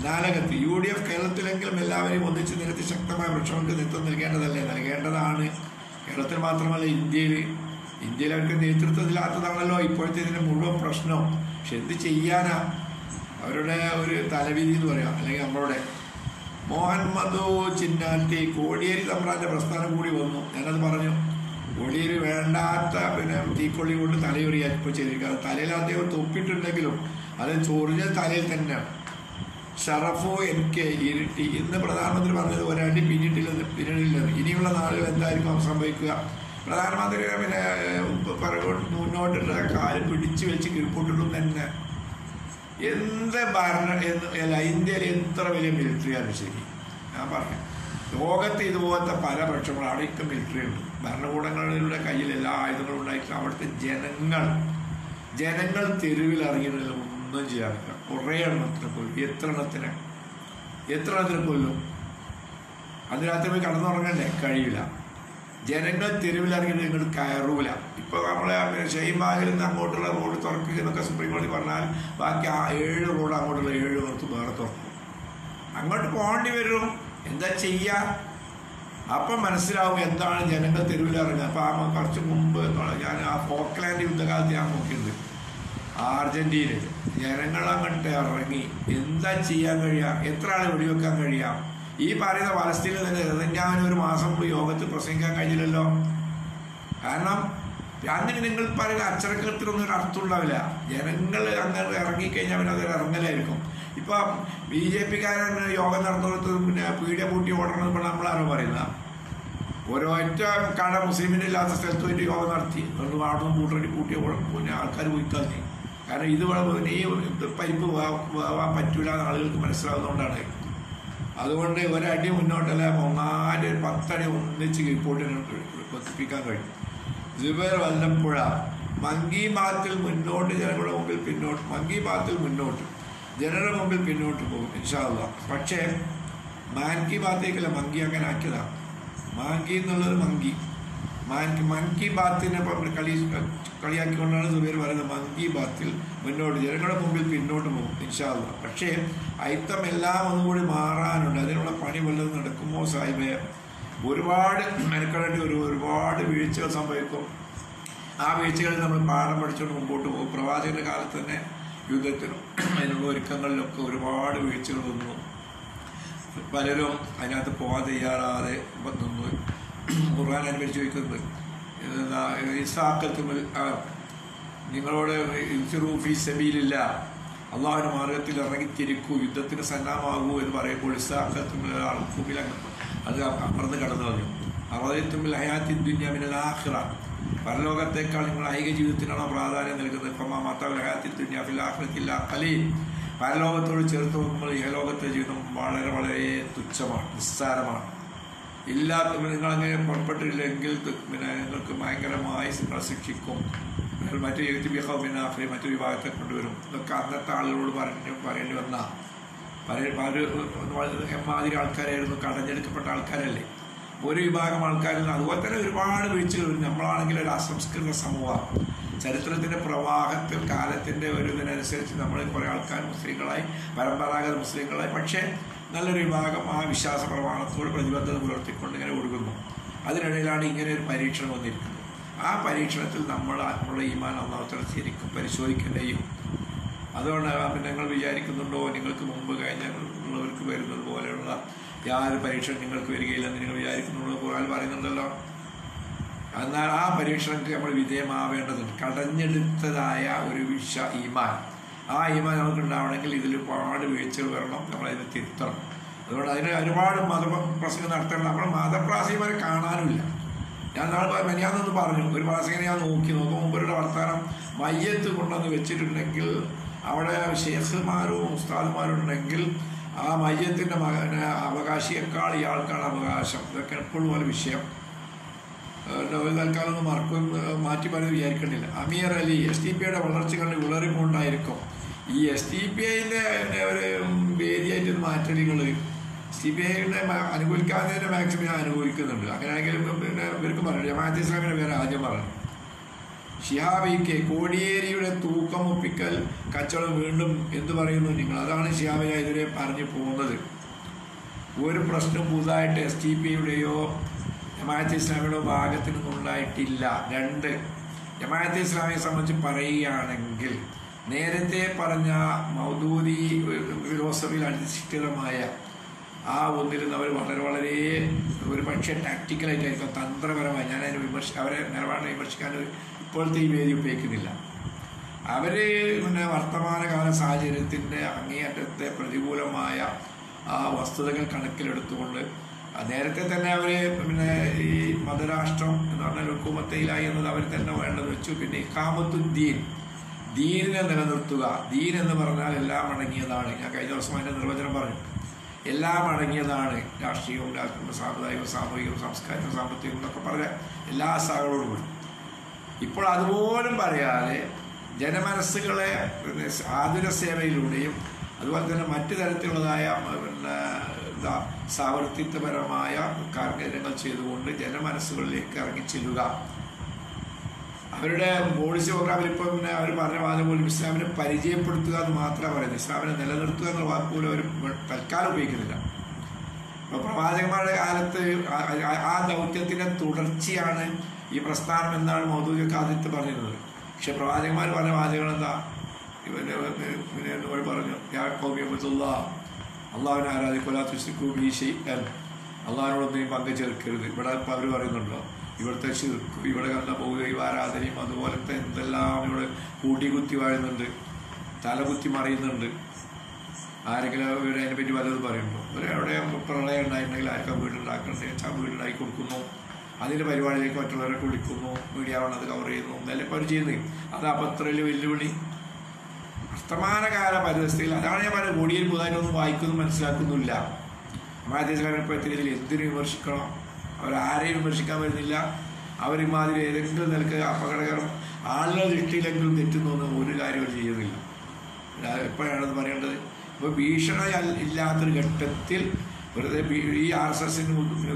നാലകത്ത് UDF കേരളത്തിലെങ്കിലും എല്ലാവരെയും ഒന്നിച്ച് നിരത്തി ശക്തമായ പ്രക്ഷോഭങ്ങൾക്ക് നേതൃത്വം നൽകേണ്ടതാണ്. കേരളത്തിൽ മാത്രമല്ല ഇന്ത്യയിൽ അവർക്ക് നേതൃത്വത്തിലാത്തതാണല്ലോ ഇപ്പോഴത്തെ ഇതിൻ്റെ മുഴുവൻ പ്രശ്നം. പക്ഷെ എന്ത് ചെയ്യാനാ, അവരുടെ ഒരു തലവിധി എന്ന് പറയാം. അല്ലെങ്കിൽ നമ്മളുടെ മുഹമ്മദ് ചിന്നാറ്റി കോടിയേരി തമ്പ്രാൻ്റെ പ്രസ്ഥാനം കൂടി വന്നു. ഞാനത് പറഞ്ഞു. കോടിയേരി വേണ്ടാത്ത പിന്നെ തീക്കൊള്ളി കൊണ്ട് തലയൊറിയാൻ ഇപ്പോൾ ചെയ്തിരിക്കുന്നത്. തലയിൽ അദ്ദേഹം തൊപ്പിട്ടുണ്ടെങ്കിലും അത് ചൊറിഞ്ഞ തലയിൽ തന്നെയാണ്. ഷറഫോ എനിക്ക് ഇരുട്ടി ഇന്ന് പ്രധാനമന്ത്രി പറഞ്ഞത് ഒരടി പിന്നിട്ടില്ലെന്ന്. ഇനിയുള്ള നാളുകൾ എന്തായിരിക്കും സംഭവിക്കുക? പ്രധാനമന്ത്രി പിന്നെ മുന്നോട്ടുള്ള കാല് പിടിച്ചു വെച്ച് കീഴ്പോട്ടിടും തന്നെ. എന്ത് ഇന്ത്യയിൽ എത്ര വലിയ മിലിറ്ററിയാണ് ശരി. ഞാൻ പറഞ്ഞു, ലോകത്ത് ഇതുപോലത്തെ പല പക്ഷങ്ങളും അവിടെയൊക്കെ മിലിറ്ററി ഉണ്ട്. ഭരണകൂടങ്ങളുടെ കയ്യിൽ എല്ലാ ആയുധങ്ങളും ഉണ്ടായിട്ട് അവിടുത്തെ ജനങ്ങൾ തെരുവിൽ ഇറങ്ങിയിട്ടില്ല, ഒന്നും ചെയ്യാറില്ല. കുറേ എണ്ണത്തിനെ കൊല്ലും. എത്ര എണ്ണത്തിനെ കൊല്ലും? അത് രാത്രി പോയി കടന്നുറങ്ങണ്ടേ? കഴിയില്ല. ജനങ്ങൾ തെരുവിലിറങ്ങിയിട്ട് ഇങ്ങോട്ട് കയറൂല. ഇപ്പോൾ നമ്മളെ ഷെയ്ബാഗിൽ നിന്ന് അങ്ങോട്ടുള്ള റോഡ് തുറക്കുക എന്നൊക്കെ സുപ്രീം കോടതി പറഞ്ഞാൽ ബാക്കി 7 റോഡ് അങ്ങോട്ടുള്ള 7 പുറത്ത് വേറെ തുറക്കും. അങ്ങോട്ട് പോകേണ്ടി വരും. എന്താ ചെയ്യുക? അപ്പം മനസ്സിലാവും എന്താണ് ജനങ്ങൾ തെരുവിലിറങ്ങുക. അപ്പം കുറച്ച് മുമ്പ് ഞാൻ ആ ഫോക്ലാൻഡ് യുദ്ധകാലത്ത് ഞാൻ നോക്കിയിട്ടുണ്ട്. അർജന്റീനയിൽ ജനങ്ങൾ അങ്ങോട്ട് ഇറങ്ങി എന്താ ചെയ്യാൻ കഴിയുക? എത്ര ആളെ വെടിവെക്കാൻ കഴിയാം? ഈ പറയുന്ന പലസ്തീനിൽ തന്നെ നെതന്യാഹുവിന് ഒരു മാസം കൂടി യോഗത്തിൽ പ്രസംഗിക്കാൻ കഴിഞ്ഞില്ലല്ലോ. കാരണം അങ്ങനെ നിങ്ങൾ പറയുന്ന അച്ചടക്കത്തിനൊന്നും ഒരു അർത്ഥം ഉണ്ടാവില്ല. ജനങ്ങൾ അങ്ങനെ ഇറങ്ങിക്കഴിഞ്ഞാൽ പിന്നെ അതൊരു ഇറങ്ങലായിരിക്കും. ഇപ്പം BJPക്കാരൻ യോഗം നടത്തുന്നത് പിന്നെ പീഡിയ പൂട്ടി ഓടണം ഇപ്പോൾ നമ്മളാണോ പറയുന്നത്? ഒരൊറ്റ കട മുസ്ലിമിൻ്റെ ഇല്ലാത്ത സ്ഥലത്ത് വേണ്ടി യോഗം നടത്തി. അതുകൊണ്ട് അവിടെ നിന്ന് പൂട്ടിയ പിന്നെ ആൾക്കാർ പോയിക്കാഞ്ഞു. കാരണം ഇത് ഈ പരിപ്പ് വേവാൻ പറ്റൂല എന്ന് ആളുകൾക്ക് മനസ്സിലാവുന്നതുകൊണ്ടാണ്. അതുകൊണ്ട് ഒരടി മുന്നോട്ടല്ല 10 അടി ഒന്നിച്ച് കീഴ്പോട്ടിന് വർദ്ധിപ്പിക്കാൻ കഴിയും. ജുബൈർ വല്ലപ്പുഴ മങ്കി ബാത്തിൽ മുന്നോട്ട് ജനങ്ങളുടെ മുമ്പിൽ പിന്നോട്ട്, മങ്കി ബാത്തിൽ മുന്നോട്ട് ജനങ്ങളുടെ മുമ്പിൽ പിന്നോട്ട് പോകും ഇൻഷാ അല്ലാഹ്. പക്ഷേ മാൻകി ബാത്തേക്കല്ല, മങ്കി അങ്ങനെ ആക്കിയതാണ്. മാങ്കി എന്നുള്ളത് മങ്കി ബാത്തിനെ കളിയാക്കിക്കൊണ്ടാണ് സുബൈർ പറയുന്നത്. മങ്കി ബാത്തിൽ മുന്നോട്ട് ജനങ്ങളുടെ മുമ്പിൽ പിന്നോട്ട് പോകും ഇൻഷാ അല്ലാഹ്. പക്ഷേ അയിത്തം എല്ലാം ഒന്നുകൂടി മാറാനുണ്ട്. അതിനുള്ള പണി വല്ലതും നടക്കുമോ സാഹിബേ? ഒരുപാട് മെനക്കെടേണ്ടി വരും. ഒരുപാട് വീഴ്ചകൾ സംഭവിക്കും. ആ വീഴ്ചകളിൽ നമ്മൾ പാഠം പഠിച്ചുകൊണ്ട് മുമ്പോട്ട് പോകും. പ്രവാചകന്റെ കാലത്ത് തന്നെ യുദ്ധത്തിനും അതിനുള്ള ഒരുക്കങ്ങളിലൊക്കെ ഒരുപാട് വീഴ്ചകൾ വന്നു. പലരും അതിനകത്ത് പോകാൻ തയ്യാറാതെ നിന്നു. ഖുർആൻ അനുഭവിച്ച് വയ്ക്കുന്നത് ഇസാക്കത്തുൽ നിങ്ങളോട് ഫീ സബീലില്ല, അള്ളാഹുവിന്റെ മാർഗത്തിൽ ഇറങ്ങിത്തിരിക്കൂ, യുദ്ധത്തിന് സന്നാഹമാകൂ എന്ന് പറയുമ്പോൾ ഇസാക്കത്തുൽ ഭൂമിയിൽ അത് അമർന്ന് കടന്നു വന്നു. അറദൈതുമിൽ ഹയാത്തി ദുനിയ മിനൽ ആഖിറ, പരലോകത്തേക്കാൾ നിങ്ങൾ ഐക ജീവിതത്തിനാണോ പ്രാധാന്യം നൽകുന്നത്? ഫമാ മതാഉൽ ഹയാത്തി ദുനിയ ഫിൽ ആഖിറതി ഇല്ലാ ഖലീൽ, പരലോകത്തോട് ചേർത്ത് നോക്കുമ്പോൾ ഇഹലോകത്തെ ജീവിതം വളരെ വളരെ തുച്ഛമാണ്, നിസ്സാരമാണ്. ഇല്ലാത്ത നിങ്ങളങ്ങനെ പുറപ്പെട്ടില്ലെങ്കിൽ പിന്നെ നിങ്ങൾക്ക് ഭയങ്കരമായി നിങ്ങൾ ശിക്ഷിക്കും. മറ്റു എഴുത്തിബിഹൗമിനാഫി മറ്റു വിഭാഗത്തെ കൊണ്ടുവരും. ഇതൊക്കെ അന്നത്തെ ആളുകളോട് പറയേണ്ടി വന്ന എമ്മാതിരി ആൾക്കാരായിരുന്നു, കടഞ്ഞെടുക്കപ്പെട്ട ആൾക്കാരല്ലേ ഒരു വിഭാഗം ആൾക്കാരിൽ. അതുപോലെ തന്നെ ഒരുപാട് വീഴ്ചകൾ വരും. നമ്മളാണെങ്കിൽ ഒരു അസംസ്കൃത സമൂഹമാണ്. ചരിത്രത്തിൻ്റെ പ്രവാഹത്തിൽ കാലത്തിൻ്റെ ഒരു ഇതിനനുസരിച്ച് നമ്മൾ കുറേ ആൾക്കാർ മുസ്ലിങ്ങളായി, പരമ്പരാഗത മുസ്ലിങ്ങളായി. പക്ഷേ നല്ലൊരു വിഭാഗം ആ വിശ്വാസ പ്രമാണത്തോട് പ്രതിബദ്ധത പുലർത്തിക്കൊണ്ട് ഇങ്ങനെ ഒഴുകുന്നു. അതിനിടയിലാണ് ഇങ്ങനെ ഒരു പരീക്ഷണം വന്നിരിക്കുന്നത്. ആ പരീക്ഷണത്തിൽ നമ്മളുടെ ഈമാൻ അല്ലാഹു ശരിക്കും പരിശോധിക്കേണ്ടയും. അതുകൊണ്ട് പിന്നെ നിങ്ങൾ വിചാരിക്കുന്നുണ്ടോ നിങ്ങൾക്ക് മുമ്പ് കഴിഞ്ഞവർക്ക് വരുന്നത് പോലെയുള്ള യാതൊരു പരീക്ഷ നിങ്ങൾക്ക് വരികയില്ലെന്ന് നിങ്ങൾ വിചാരിക്കുന്നുള്ളൂ? ഖുർആൻ പറയുന്നുണ്ടല്ലോ, എന്നാൽ ആ പരീക്ഷണങ്ങൾക്ക് നമ്മൾ വിധേയമാവേണ്ടതുണ്ട്. കടഞ്ഞെടുത്തതായ ഒരു ഈമാൻ, ആ ഈമാൻ നമുക്ക് ഉണ്ടാവണമെങ്കിൽ ഇതിൽ ഒരുപാട് വീഴ്ചകൾ വരണം, നമ്മളതിന് തിരുത്തണം. അതുകൊണ്ട് അതിന് ഒരുപാട് മതപ്രസംഗം നടത്തണം. നമ്മൾ മതപ്രാസംഗികരെ കാണാനുമില്ല. ഞാൻ നാളെ മെനിയാന്നൊന്ന് പറഞ്ഞു, ഒരു പ്രാസംഗികനെ ഞാൻ നോക്കുമ്പോൾ മുമ്പരുടെ വർത്തമാനം മയ്യത്ത് കൊണ്ടുവന്ന് വെച്ചിട്ടുണ്ടെങ്കിൽ അവിടെ ഷേഖുമാരും ഉസ്താദുമാരും ഉണ്ടെങ്കിൽ ആ മയ്യത്തിൻ്റെ അവകാശിയേക്കാൾ ഇയാൾക്കാണ് അവകാശം. ഇതൊക്കെ എപ്പോഴും പോലെ വിഷയം. ഒരു തൽക്കാലം ഒന്ന് മാറ്റി പറയുന്നത് വിചാരിക്കണ്ടില്ല. അമീർ അലി SDP വളർച്ചകളിൽ വിളറിക്കൊണ്ടായിരിക്കും ഈ SDP ഒരു വേദിയായിട്ട് മാറ്റലിങ്ങൾ SDP അനുകൂലിക്കാത്തതിൻ്റെ മാക്സിമം ഞാൻ അനുകൂലിക്കുന്നുണ്ട്. അങ്ങനെയാണെങ്കിലും പിന്നെ ഇവർക്ക് പറഞ്ഞു, ജമാഅത്തെ ഇസ്ലാമിൻ്റെ പേര് ആദ്യം പറഞ്ഞു. ഷിഹാബിക്ക് കോടിയേരിയുടെ തൂക്കം ഒപ്പിക്കൽ കച്ചവടം വീണ്ടും എന്ത് പറയുന്നു നിങ്ങൾ? അതാണ് ഷിഹാബിനെ ഇതിനെ പറഞ്ഞു പോകുന്നത്. ഒരു പ്രശ്നം പുതുതായിട്ട് SDP ജമാഅത്തെ ഇസ്ലാമിയുടെ ഭാഗത്തു നിന്നുണ്ടായിട്ടില്ല. 2, ജമാഅത്തെ ഇസ്ലാമിയെ സംബന്ധിച്ച് പറയുകയാണെങ്കിൽ നേരത്തെ പറഞ്ഞ മൗദൂദി ഫിലോസഫിയിൽ അധിഷ്ഠിതമായ ആ ഒന്നിൽ നിന്ന് അവർ വളരെ ഒരു പക്ഷേ ടാക്ടിക്കലായിട്ടായിരിക്കും, തന്ത്രപരമായി. ഞാൻ അവരെ നിലപാടിനെ വിമർശിക്കാൻ ഇപ്പോഴത്തെ ഈ വേദി ഉപയോഗിക്കുന്നില്ല. അവർ പിന്നെ വർത്തമാനകാല സാഹചര്യത്തിൻ്റെ അങ്ങേയറ്റത്തെ പ്രതികൂലമായ ആ വസ്തുതകൾ കണക്കിലെടുത്തുകൊണ്ട് നേരത്തെ തന്നെ അവർ പിന്നെ ഈ മതരാഷ്ട്രം എന്ന് പറഞ്ഞാൽ ഹുക്കൂമത്തയിലായി എന്നത് അവർ തന്നെ വേണ്ടത് വെച്ചു. പിന്നെ ഇഖാമത്തുദ്ദീൻ, ദീനിനെ നിലനിർത്തുക. ദീൻ എന്ന് പറഞ്ഞാൽ എല്ലാം അടങ്ങിയതാണ്. ഞാൻ കഴിഞ്ഞ ദിവസം അതിൻ്റെ നിർവചനം പറഞ്ഞു. എല്ലാം അടങ്ങിയതാണ്. രാഷ്ട്രീയവും സാമുദായികവും സാമൂഹികവും സാംസ്കാരികവും സാമ്പത്തികവും എന്നൊക്കെ പറഞ്ഞ എല്ലാ സാഹചര്യങ്ങളോടും കൂടി. ഇപ്പോൾ അതുപോലും പറയാതെ ജനമനസ്സുകളെ ആതുര സേവയിലൂടെയും അതുപോലെ തന്നെ മറ്റു തരത്തിലുള്ളതായ പിന്നെ സാവർത്തിത്വപരമായ കാര്യങ്ങൾ ചെയ്തുകൊണ്ട് ജനമനസ്സുകളിലേക്ക് ഇറങ്ങിച്ചെല്ലുക. അവരുടെ പോളിസി പ്രോഗ്രാമിൽ ഇപ്പം പിന്നെ അവർ പറഞ്ഞ വാദം പോലും ഇസ്ലാമിനെ പരിചയപ്പെടുത്തുക എന്ന് മാത്രമേ പറയുന്നത്. ഇസ്ലാമിനെ നിലനിർത്തുക എന്ന വാക്കുപോലും അവർ തൽക്കാലം ഉപയോഗിക്കുന്നില്ല. ഇപ്പോൾ പ്രവാചകന്മാരുടെ കാലത്ത് ആ ദൗത്യത്തിൻ്റെ തുടർച്ചയാണ് ഈ പ്രസ്ഥാനം എന്നാണ് മൗദൂദി ഖാദിത്ത് പറഞ്ഞിരുന്നത്. പക്ഷെ പ്രവാചകന്മാർ പറഞ്ഞ വാചകങ്ങൾ എന്താ? ഇവർ പറഞ്ഞു, അള്ളാഹുവിനെ ആരാധിക്കൊല്ലാ തുശ്രിക്കൂ ബിഹി ശൈഅൻ, അള്ളാഹിനോടൊന്നും പങ്കു ചേർക്കരുത്. ഇവിടെ ഇപ്പം അവർ പറയുന്നുണ്ടോ? ഇവിടുത്തെ ശിർക്ക്, ഇവിടെ കണ്ട ബഹുദൈവ ആരാധനയും അതുപോലത്തെ എന്തെല്ലാം ഇവിടെ കൂട്ടിക്കുത്തി വാഴുന്നുണ്ട്, തലകുത്തി മറിയുന്നുണ്ട്. ആരെങ്കിലും ഇവിടെ അതിനെപ്പറ്റി വല്ലതും പറയുന്നുണ്ടോ? എവിടെ പ്രളയം ഉണ്ടായിട്ടുണ്ടെങ്കിൽ ആർക്കും വീടുണ്ടാക്കണ്ടേ വെച്ചാൽ വീടുണ്ടാക്കി കൊടുക്കുന്നു, അതിൻ്റെ പരിപാടിയിലേക്ക് മറ്റുള്ളവരെ വിളിക്കുന്നു, മീഡിയ അത് കവർ ചെയ്യുന്നു, എന്നല്ലേ ഇപ്പോൾ അവർ ചെയ്യുന്നത്. അത് അപത്രയിൽ വെല്ലുവിളി വർത്തമാനകാല പരിസ്ഥിതിയിൽ. അതാണ് ഞാൻ പറയുന്നത്. കോടിയേരി പുതുതായിട്ടൊന്നും വായിക്കുന്നു മനസ്സിലാക്കുന്നില്ല. ജമാഅത്തെ ഇസ്ലാമിനെ ഇപ്പോൾ ഇതിൽ എന്തിനു വിമർശിക്കണം? അവരാരെയും വിമർശിക്കാൻ വരുന്നില്ല. അവരിമാതിരി ഏതെങ്കിലും നിലക്ക് അപകടകരം ആളുകൾ ദൃഷ്ടിയിലെങ്കിലും തെറ്റുന്നൊന്നും ഒരു കാര്യം അവർ ചെയ്യുന്നില്ല. എപ്പോഴാണത് പറയേണ്ടത്? ഇപ്പോൾ ഭീഷണി ഇല്ലാത്തൊരു ഘട്ടത്തിൽ വെറുതെ ഈ RSS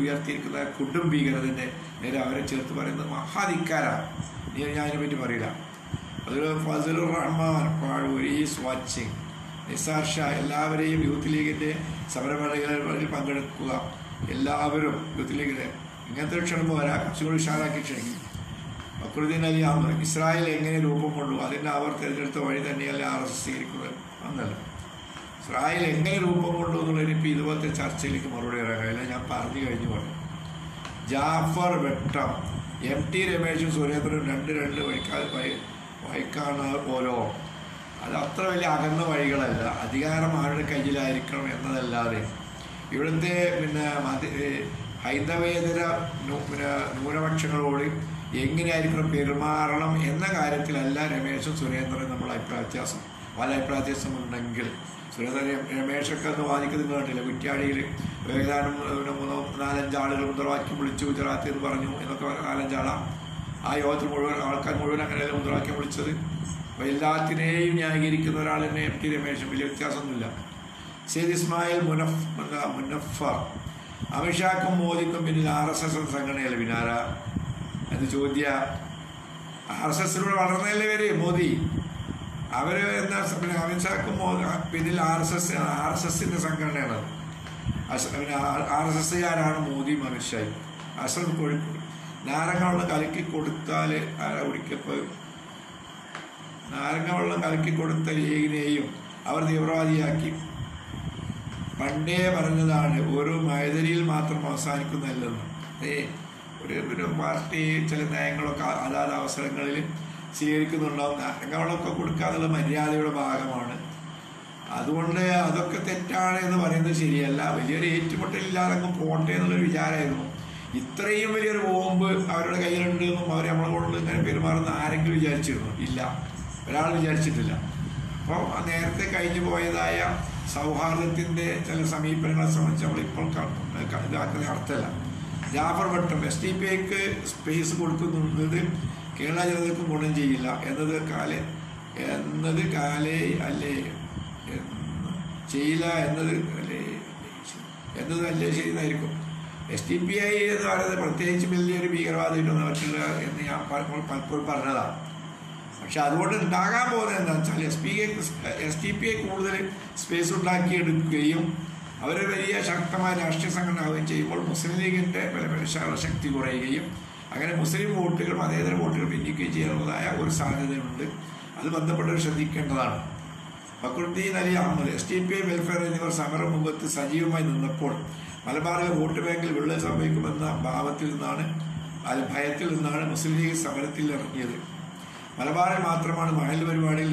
ഉയർത്തിയിരിക്കുന്ന കൊടും ഭീകരതൻ്റെ നേരെ അവരെ ചേർത്ത് പറയുന്നത് മഹാധിക്കാരാണ്. ഞാൻ അതിനെപ്പറ്റി പറയില്ല. അതൊരു ഫസലുർ റഹ്മാൻ പാഴൂർ ഈസ് വാച്ചിങ്, നിസാർ ഷാ, എല്ലാവരെയും യൂത്ത് ലീഗിൻ്റെ സമരപരിപാടികളിൽ പങ്കെടുക്കുക. എല്ലാവരും യൂത്ത് ലീഗിലെ ഇങ്ങനത്തെ ക്ഷണം പോരാ, കുറച്ചുകൂടി ഉഷാറാക്കി ക്ഷണിക്കും. ഫക്രുദ്ദീൻ അലി അഹമ്മദ്, ഇസ്രായേൽ എങ്ങനെ രൂപം കൊണ്ടു അതിൻ്റെ അവർ തിരഞ്ഞെടുത്ത വഴി തന്നെയല്ല RSS സ്വീകരിക്കുന്നത് എന്നല്ല. ഇസ്രായേൽ എങ്ങനെ രൂപം കൊണ്ടു എന്നുള്ളതിന് ഇപ്പോൾ ഇതുപോലത്തെ ചർച്ചയിലേക്ക് മറുപടി പറയാൻ കഴിയില്ല. ഞാൻ പറഞ്ഞു കഴിഞ്ഞു പറഞ്ഞു. ജാഫർ വെട്ടം, MT രമേശും സുരേന്ദ്രനും രണ്ട് വഴിക്കാണ് പോലോ. അത് അത്ര വലിയ അകന്ന വഴികളല്ല. അധികാരം ആരുടെ കയ്യിലായിരിക്കണം എന്നതല്ലാതെ ഇവിടുത്തെ പിന്നെ ഹൈന്ദവേതര ന്യൂനപക്ഷങ്ങളോട് എങ്ങനെയായിരിക്കണം പെരുമാറണം എന്ന കാര്യത്തിലല്ല രമേശും സുരേന്ദ്രനും നമ്മൾ പല അഭിപ്രായ വ്യത്യാസം ഉണ്ടെങ്കിൽ. രമേശൊക്കെ ഒന്ന് വാദിക്കുന്നത് കണ്ടില്ല. കുറ്റ്യാടിയിൽ ഏതാനും 3-4-5 ആളുകൾ മുദ്രാവാക്യം വിളിച്ചു ഗുജറാത്ത് എന്ന് പറഞ്ഞു എന്നൊക്കെ 4-5 ആളാണ്. ആ യോഗത്തിൽ മുഴുവൻ ആൾക്കാർ മുഴുവൻ അങ്ങനെയല്ല മുദ്രാവാക്യം വിളിച്ചത്. അപ്പോൾ എല്ലാത്തിനെയും ന്യായീകരിക്കുന്ന ഒരാൾ തന്നെ MT രമേശും, വലിയ വ്യത്യാസമൊന്നുമില്ല. സെയ്ദ് ഇസ്മായിൽ മുനഫർ, അമിത്ഷാക്കും മോദിക്കും പിന്നിൽ RSS സംഘടനയല്ല പിന്നാര എന്ന് ചോദ്യ. RSSലൂടെ വളർന്നതല്ലേ പേര് മോദി. അവർ എന്താ പിന്നെ അമിത്ഷാക്കും പിന്നിൽ RSSൻ്റെ സംഘടനയാണ്. പിന്നെ RSSകാരാണ് മോദിയും അമിത്ഷായും. അസൽ കോഴിക്കോട് നാരങ്ങ വെള്ളം കലക്കി കൊടുത്താൽ ആരാ കുടിക്കപ്പോൾ നാരങ്ങ വെള്ളം കലക്കി കൊടുത്ത ലീഗിനെയും അവർ തീവ്രവാദിയാക്കി. പണ്ടേ പറഞ്ഞതാണ് ഒരു മൈതരിയിൽ മാത്രം അവസാനിക്കുന്നതല്ലെന്ന്. ഒരു പാർട്ടി ചില നയങ്ങളൊക്കെ അതാത് അവസരങ്ങളിൽ സ്വീകരിക്കുന്നുണ്ടാവും. ഞങ്ങളൊക്കെ കൊടുക്കാനുള്ള മര്യാദയുടെ ഭാഗമാണ്. അതുകൊണ്ട് അതൊക്കെ തെറ്റാണ് എന്ന് പറയുന്നത് ശരിയല്ല. വലിയൊരു ഏറ്റുമുട്ടലില്ലാതെ അങ്ങ് പോട്ടെ എന്നുള്ളൊരു വിചാരമായിരുന്നു. ഇത്രയും വലിയൊരു ബോംബ് അവരുടെ കയ്യിലുണ്ട് എന്നും അവർ നമ്മളെ കൊണ്ട് ഇങ്ങനെ പെരുമാറുന്ന ആരെങ്കിലും വിചാരിച്ചിരുന്നു? ഇല്ല, ഒരാൾ വിചാരിച്ചിട്ടില്ല. അപ്പോൾ നേരത്തെ കഴിഞ്ഞു പോയതായ സൗഹാർദ്ദത്തിൻ്റെ ചില സമീപനങ്ങളെ സംബന്ധിച്ച് നമ്മളിപ്പോൾ ഇതാക്കുന്ന അർത്ഥമല്ല. ജാഫർ ഭട്ടും SDP സ്പേസ് കൊടുക്കുന്നത് കേരള ജനതയ്ക്കും ഗുണം ചെയ്യില്ല എന്നത് കാലേ അല്ലേ ചെയ്യില്ല എന്നതല്ലേ ശരിയായിരിക്കും. SDPI എന്ന് പറയുന്നത് പ്രത്യേകിച്ച് വലിയൊരു ഭീകരവാദിയിട്ടൊന്നും പറ്റില്ല എന്ന് ഞാൻ പലപ്പോഴും പറഞ്ഞതാണ്. പക്ഷെ അതുകൊണ്ട് ഉണ്ടാകാൻ പോകുന്നത് എന്താണെന്ന് വെച്ചാൽ SDPI കൂടുതൽ സ്പേസ് ഉണ്ടാക്കിയെടുക്കുകയും അവർ വലിയ ശക്തമായ രാഷ്ട്രീയ സംഘടന ആവുകയും ചെയ്യുമ്പോൾ മുസ്ലിം ലീഗിൻ്റെ ശക്തി കുറയുകയും അങ്ങനെ മുസ്ലിം വോട്ടുകൾ മതേതര വോട്ടുകൾ ഭിന്നിക്കുകയും ചെയ്യാനുള്ളതായ ഒരു സാധ്യതയുണ്ട്. അത് ബന്ധപ്പെട്ടവർ ശ്രദ്ധിക്കേണ്ടതാണ്. ഫക്രുദ്ദീൻ അലി അഹമ്മദ് SDPI വെൽഫെയർ എന്നിവർ സമരമുഖത്ത് സജീവമായി നിന്നപ്പോൾ മലബാറിലെ വോട്ട് ബാങ്കിൽ വിള്ളൽ സംഭവിക്കുമെന്ന ഭയത്തിൽ നിന്നാണ് മുസ്ലിം ലീഗ് സമരത്തിൽ ഇറങ്ങിയത്. മലബാറിൽ മാത്രമാണ് മഹൽ പരിപാടിയിൽ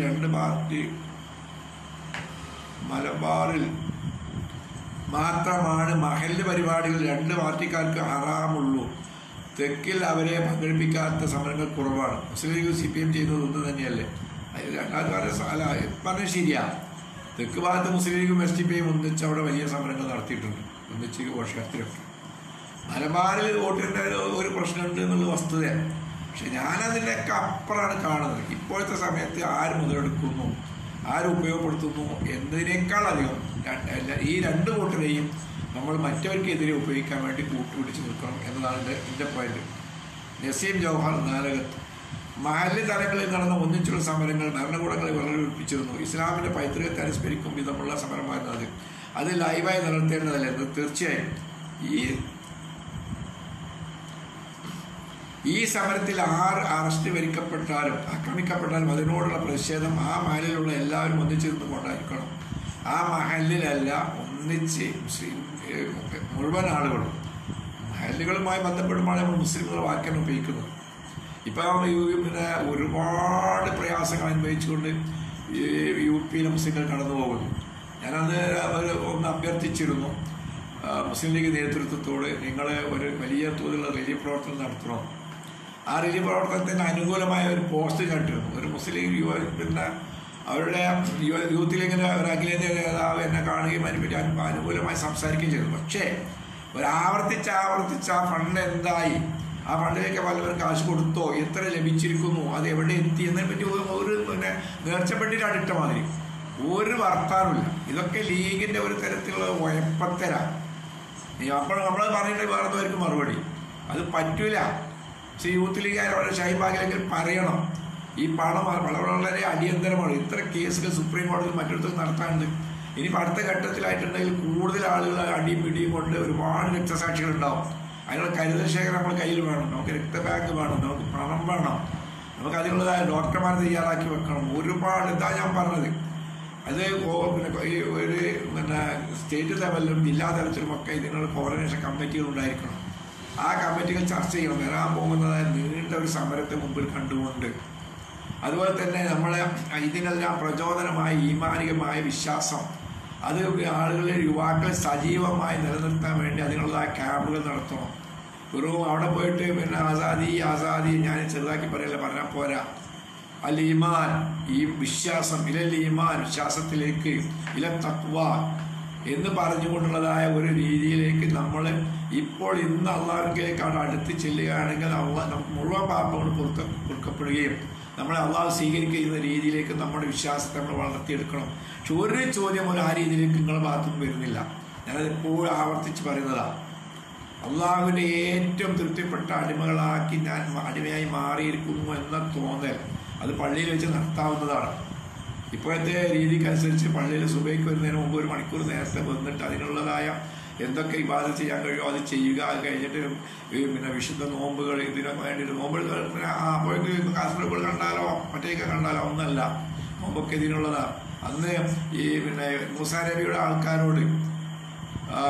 രണ്ട് പാർട്ടിക്കാർക്ക് ഹറാമുള്ളൂ. തെക്കിൽ അവരെ പങ്കെടുപ്പിക്കാത്ത സമരങ്ങൾ കുറവാണ്. മുസ്ലിം ലീഗ് CPM ചെയ്യുന്നത് ഒന്ന് തന്നെയല്ലേ? പറഞ്ഞത് ശരിയാണ്. തെക്ക് ഭാഗത്ത് മുസ്ലിം ലീഗും SDPI ഒന്നിച്ച് അവിടെ വലിയ സമരങ്ങൾ നടത്തിയിട്ടുണ്ട്, ഒന്നിച്ച് ഘോഷയാത്രയൊക്കെ. മലബാറിൽ വോട്ടിൻ്റെ ഒരു പ്രശ്നമുണ്ട് എന്നുള്ള വസ്തുതയാണ്. പക്ഷെ ഞാനതിൻ്റെയൊക്കെ അപ്പുറമാണ് കാണുന്നത്. ഇപ്പോഴത്തെ സമയത്ത് ആര് മുതലെടുക്കുന്നു, ആര് ഉപയോഗപ്പെടുത്തുന്നു എന്നതിനേക്കാളധികം ഈ രണ്ട് വോട്ടിനെയും നമ്മൾ മറ്റവർക്കെതിരെ ഉപയോഗിക്കാൻ വേണ്ടി കൂട്ടുപിടിച്ച് നിൽക്കണം എന്നതാണ് എൻ്റെ പോയിന്റ്. നസീം ജൗഹർ നാലകത്ത് മഹല്ല് തലങ്ങളിൽ നടന്ന ഒന്നിച്ചുള്ള സമരങ്ങൾ ഭരണകൂടങ്ങളെ വിറളിപ്പിച്ചിരുന്നു. ഇസ്ലാമിൻ്റെ പൈതൃകത്തെ അനുസ്മരിക്കും വിധമുള്ള സമരമായിരുന്നു അത് ലൈവായി നടത്തേണ്ടതല്ല എന്ന് തീർച്ചയായും. ഈ സമരത്തിൽ ആര് അറസ്റ്റ് വരിക്കപ്പെട്ടാലും ആക്രമിക്കപ്പെട്ടാലും അതിനോടുള്ള പ്രതിഷേധം ആ മഹലിലുള്ള എല്ലാവരും ഒന്നിച്ചിരുന്നു കൊണ്ടായിരിക്കണം. ആ മഹലിലല്ല, ഒന്നിച്ച് മുഴുവൻ ആളുകളും. മഹലുകളുമായി ബന്ധപ്പെടുമ്പോൾ നമ്മൾ മുസ്ലിം എന്നുള്ള വാക്കാണ് ഉപയോഗിക്കുന്നത്. ഇപ്പം പിന്നെ ഒരുപാട് പ്രയാസങ്ങൾ അനുഭവിച്ചുകൊണ്ട് UP മുസ്ലിങ്ങൾ കടന്നു പോകുന്നു. ഞാനത് ഒന്ന് അഭ്യർത്ഥിച്ചിരുന്നു മുസ്ലിം ലീഗ് നേതൃത്വത്തോട്, നിങ്ങൾ ഒരു വലിയ തോതിലുള്ള റിലീഫ് പ്രവർത്തനം നടത്തണം. ആ റിലീഫ് പ്രവർത്തനത്തിന് അനുകൂലമായ ഒരു പോസ്റ്റ് കണ്ടിരുന്നു. ഒരു മുസ്ലിം ലീഗ് പിന്നെ അവരുടെ യൂത്ത് ലീഗിൻ്റെ ഒരു അഖിലേന്ത്യാ നേതാവ് എന്നെ കാണുകയും അതിനെപ്പറ്റി അനുകൂലമായി സംസാരിക്കുകയും ചെയ്തു. പക്ഷേ ആവർത്തിച്ച് ആ ഫണ്ട് എന്തായി, ആ ഫണ്ടിലേക്ക് പലവരും കാശ് കൊടുത്തോ, എത്ര ലഭിച്ചിരിക്കുന്നു, അത് എവിടെ എത്തി എന്നതിനെപ്പറ്റി ഒരു പിന്നെ നേർച്ചപ്പെട്ടിട്ട് ഇട്ട മാതിരി ഒരു വർത്താനമില്ല. ഇതൊക്കെ ലീഗിൻ്റെ ഒരു തരത്തിലുള്ള ഉഴപ്പത്തരാണ്. അപ്പോൾ നമ്മൾ പറഞ്ഞിട്ട് വേറെ പേർക്ക് മറുപടി അത് പറ്റൂല. പക്ഷേ യൂത്ത് ലീഗുകാർ വളരെ ഷൈബാഗിലെങ്കിൽ പറയണം, ഈ പണം വളരെ അടിയന്തരമാണ്. ഇത്ര കേസുകൾ സുപ്രീം കോടതിയിൽ മറ്റിടത്തും നടത്താനുണ്ട്. ഇനിയിപ്പോൾ അടുത്ത ഘട്ടത്തിലായിട്ടുണ്ടെങ്കിൽ കൂടുതൽ ആളുകൾ അടിയും പിടിയും കൊണ്ട് ഒരുപാട് രക്തസാക്ഷികളുണ്ടാവും. അതിനുള്ള കരുതൽ ശേഖരം നമ്മുടെ കയ്യിൽ വേണം. നമുക്ക് രക്തബാങ്ക് വേണം, നമുക്ക് പണം വേണം, നമുക്ക് അതിനുള്ളതായ ഡോക്ടർമാർ തയ്യാറാക്കി വെക്കണം. ഒരുപാട് ഇതാ ഞാൻ പറഞ്ഞത്. അത് പിന്നെ സ്റ്റേറ്റ് ലെവലിലും ജില്ലാ തലത്തിലുമൊക്കെ ഇതിനുള്ള കോർഡിനേഷൻ കമ്മിറ്റികൾ ഉണ്ടായിരിക്കണം. ആ കമ്മിറ്റികൾ ചർച്ച ചെയ്യണം. വരാൻ പോകുന്നതായ നീണ്ട ഒരു സമരത്തെ മുമ്പിൽ കണ്ടുകൊണ്ട്. അതുപോലെ തന്നെ നമ്മളെ ഇതിനെല്ലാം പ്രചോദനമായ ഈമാനികമായ വിശ്വാസം അത് ആളുകളിൽ യുവാക്കളെ സജീവമായി നിലനിർത്താൻ വേണ്ടി അതിനുള്ളതായ ക്യാമ്പുകൾ നടത്തണം. അവിടെ പോയിട്ട് പിന്നെ ആസാദി ഞാൻ ചെറുതാക്കി പറഞ്ഞാൽ പോരാ. അൽ ഈമാൻ, ഈ വിശ്വാസം, ഇലൽ ഈമാൻ, വിശ്വാസത്തിലേക്ക്, ഇല തഖ്വ എന്ന് പറഞ്ഞുകൊണ്ടുള്ളതായ ഒരു രീതിയിലേക്ക് നമ്മൾ ഇന്ന് അള്ളാഹുവിലേക്കാണ് അടുത്ത് ചെല്ലുകയാണെങ്കിൽ നമുക്ക് മുഴുവൻ പാപങ്ങൾ കൊടുക്കപ്പെടുകയും നമ്മളെ അള്ളാഹു സ്വീകരിക്കുന്ന രീതിയിലേക്ക് നമ്മുടെ വിശ്വാസത്തെ നമ്മൾ വളർത്തിയെടുക്കണം. പക്ഷെ ഒരു ചോദ്യം ആ രീതിയിലേക്ക് നിങ്ങളുടെ ഭാഗത്തുനിന്ന് വരുന്നില്ല. ഞാനത് എപ്പോഴും ആവർത്തിച്ച് പറയുന്നതാണ്. അള്ളാഹുവിൻ്റെ ഏറ്റവും തൃപ്തിപ്പെട്ട അടിമകളാക്കി ഞാൻ അടിമയായി മാറിയിരിക്കുന്നു എന്ന തോന്നൽ അത് പള്ളിയിൽ വെച്ച് നടത്താവുന്നതാണ്. ഇപ്പോഴത്തെ രീതിക്കനുസരിച്ച് പള്ളിയിൽ സുബൈക്ക് വരുന്നതിന് മുമ്പ് 1 മണിക്കൂർ നേരത്തെ വന്നിട്ട് അതിനുള്ളതായ എന്തൊക്കെ ഇബാദത്ത് ചെയ്യാൻ കഴിയുമോ അത് ചെയ്യുക. അത് കഴിഞ്ഞിട്ട് പിന്നെ വിശുദ്ധ നോമ്പുകൾ ഇതിനൊക്കെ വേണ്ടിയിട്ട് നോമ്പുകൾ പിന്നെ അപ്പോഴേക്ക് കാസർഗോഡ് കണ്ടാലോ മറ്റേക്ക് കണ്ടാലോ ഒന്നല്ല, നോമ്പൊക്കെ ഇതിനുള്ളതാണ്. അന്ന് ഈ പിന്നെ മൂസാ നബിയുടെ ആൾക്കാരോട്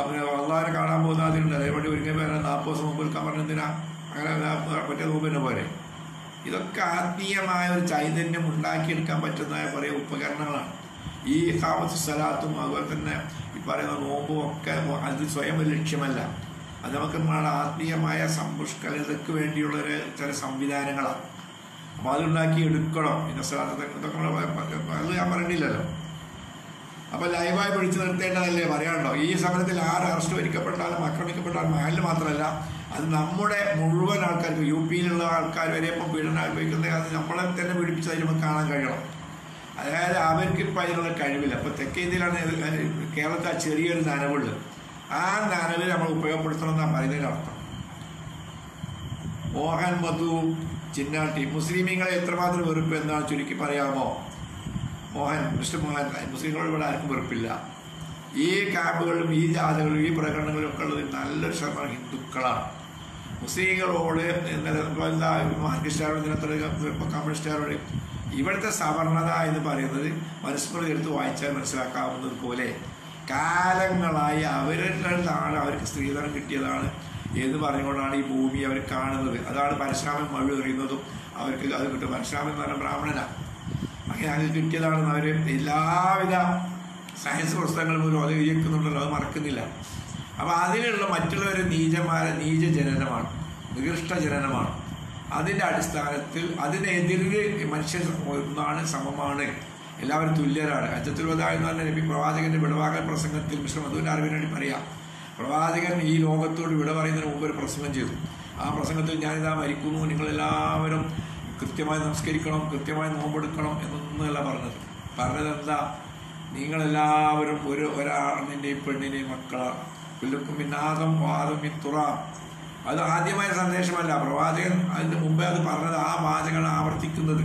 പിന്നെ അള്ളാഹിനെ കാണാൻ പോകുന്ന അതിനുണ്ട്, അതേപടി ഒരുങ്ങി വരാൻ 40 ദിവസം മുമ്പ് വിൽക്കാൻ പറഞ്ഞെന്തിനാ? അങ്ങനെ മറ്റേ നോമ്പിനെ പോലെ. ഇതൊക്കെ ആത്മീയമായ ഒരു ചൈതന്യം ഉണ്ടാക്കിയെടുക്കാൻ പറ്റുന്ന കുറേ ഉപകരണങ്ങളാണ്. ഈ ഇഖാമത്തു സ്വലാത്തും അതുപോലെ തന്നെ ഈ പറയുന്ന നോമ്പും ഒക്കെ അത് സ്വയം ഒരു ലക്ഷ്യമല്ല. അത് നമുക്ക് നമ്മുടെ ആത്മീയമായ സമ്പുഷ്കലതയ്ക്ക് വേണ്ടിയുള്ള ചില സംവിധാനങ്ങളാണ്. അപ്പോൾ അതുണ്ടാക്കി എടുക്കണം. ഇന്ന സ്ഥലത്ത് ഇതൊക്കെ അത് ഞാൻ പറഞ്ഞില്ലല്ലോ. അപ്പോൾ ലൈവായി പിടിച്ചു നിർത്തേണ്ടതല്ലേ പറയാനുണ്ടോ? ഈ സമരത്തിൽ ആര് അറസ്റ്റ് വരിക്കപ്പെട്ടാലും ആക്രമിക്കപ്പെട്ടാലും മഹലിൽ മാത്രമല്ല, അത് നമ്മുടെ മുഴുവൻ ആൾക്കാർക്ക്, യു പിയിലുള്ള ആൾക്കാർ വരെ ഇപ്പം പീഡനം അനുഭവിക്കുന്നത് അത് നമ്മളെ തന്നെ പീഡിപ്പിച്ച് അതിൽ നമുക്ക് കാണാൻ കഴിയണം. അതായത് അവർക്കിപ്പോൾ അതിനുള്ള കഴിവില്ല. അപ്പോൾ തെക്കേ ഇന്ത്യയിലാണ് കേരളത്തിൽ ആ ചെറിയൊരു നനവുള്ളത്. ആ നനവ് നമ്മൾ ഉപയോഗപ്പെടുത്തണം എന്നാണ് പറയുന്നതിൻ്റെ അർത്ഥം. മോഹൻ മധു ചിന്നാട്ടി മുസ്ലിമീങ്ങളെ എത്രമാത്രം വെറുപ്പ് എന്നാണ് ചുരുക്കി പറയാമോ? മിസ്റ്റർ മോഹൻ, മുസ്ലിങ്ങളോട് ഇവിടെ ആർക്കും വെറുപ്പില്ല. ഈ ക്യാമ്പുകളിലും ഈ ജാഥകളിലും ഈ പ്രകടനങ്ങളിലും ഒക്കെ ഉള്ളത് നല്ലൊരു ശതമാനം ഹിന്ദുക്കളാണ്. മുസ്ലിങ്ങളോട് മാർക്സിസ്റ്റുകാരോട് കമ്മ്യൂണിസ്റ്റുകാരോട് ഇവിടുത്തെ സവർണത എന്ന് പറയുന്നത് മനുസ്മൃതി എടുത്ത് വായിച്ചാൽ മനസ്സിലാക്കാവുന്നത് പോലെ കാലങ്ങളായി അവരുടേതാണ്, അവർക്ക് സ്ത്രീധനം കിട്ടിയതാണ് എന്ന് പറഞ്ഞുകൊണ്ടാണ് ഈ ഭൂമി അവർ കാണുന്നത്. അതാണ് പരശുരാമൻ മഴ എറിയുന്നതും അവർക്ക് അത് കിട്ടും. പരശുരാമൻ എന്ന് പറഞ്ഞ ബ്രാഹ്മണനാണ്. അങ്ങനെ അത് കിട്ടിയതാണെന്ന് അവർ എല്ലാവിധ സയൻസ് പുസ്തകങ്ങൾ പോലും അത് ഇയക്കുന്നുണ്ടല്ലോ, അത് മറക്കുന്നില്ല. അപ്പോൾ അതിലുള്ള മറ്റുള്ളവർ നീച ജനനമാണ്, നികൃഷ്ട ജനനമാണ്. അതിൻ്റെ അടിസ്ഥാനത്തിൽ അതിനെതിരെ മനുഷ്യൻ ഒന്നാണ്, സമമാണ്, എല്ലാവരും തുല്യരാണ്. അജ്ജത്തുൽ വദാ എന്ന് പറഞ്ഞ നബി പ്രവാചകന്റെ വിടവാകൽ പ്രസംഗത്തിൽ മിസ്റ്റർ മധുവിൻ്റെ അറിവിന് വേണ്ടി പറയാം. പ്രവാചകൻ ഈ ലോകത്തോട് വിട പറയുന്നതിന് മുമ്പ് ഒരു പ്രസംഗം ചെയ്തു. ആ പ്രസംഗത്തിൽ ഞാനിതാ മരിക്കുന്നു, നിങ്ങളെല്ലാവരും കൃത്യമായി നമസ്കരിക്കണം, കൃത്യമായി നോമ്പെടുക്കണം എന്നൊന്നുമല്ല പറഞ്ഞത് എന്താ? നിങ്ങളെല്ലാവരും ഒരാണിൻ്റെയും പെണ്ണിൻ്റെയും മക്കളാണ്. പുല്ലുക്കും പിന്നാദം വാദം തുറ. അത് ആദ്യമായ സന്ദേശമല്ല. പ്രവാചകൻ അതിന് മുമ്പേ അത് പറഞ്ഞത്, ആ വാചകങ്ങൾ ആവർത്തിക്കുന്നത്.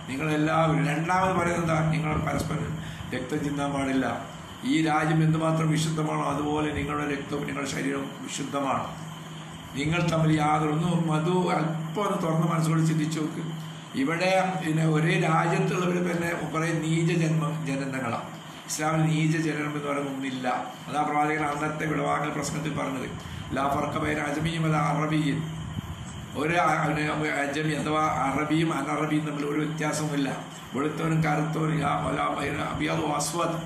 നിങ്ങളെല്ലാവരും. രണ്ടാമത് പറയുന്നത് എന്താ? നിങ്ങൾ പരസ്പരം രക്തം ചിന്താൻ പാടില്ല. ഈ രാജ്യം എന്തുമാത്രം വിശുദ്ധമാണോ അതുപോലെ നിങ്ങളുടെ രക്തവും നിങ്ങളുടെ ശരീരവും വിശുദ്ധമാണ്. നിങ്ങൾ തമ്മിൽ യാതൊരു മധു അല്പം ഒന്ന് തുറന്ന് മനസ്സോട് ചിന്തിച്ചു നോക്ക്. ഇവിടെ പിന്നെ ഒരേ രാജ്യത്തുള്ളവർ തന്നെ കുറേ ജനനങ്ങളാണ്. ഇസ്ലാമിൽ ജനനം എന്ന് പറയുന്ന ഒന്നില്ല. അതാ പ്രവാചകൻ അന്നത്തെ വിടവാങ്ങൽ പ്രശ്നത്തിൽ പറഞ്ഞത്. ലാ ഫർഖ ബൈന അജമിയും അല്ല അറബിയും. ഒരു അജമി അഥവാ അറബിയും അനറബിയും തമ്മിൽ ഒരു വ്യത്യാസവുമില്ല. വെളുത്തവനും കറുത്തവനും അബിയാദു അസ്വദ്,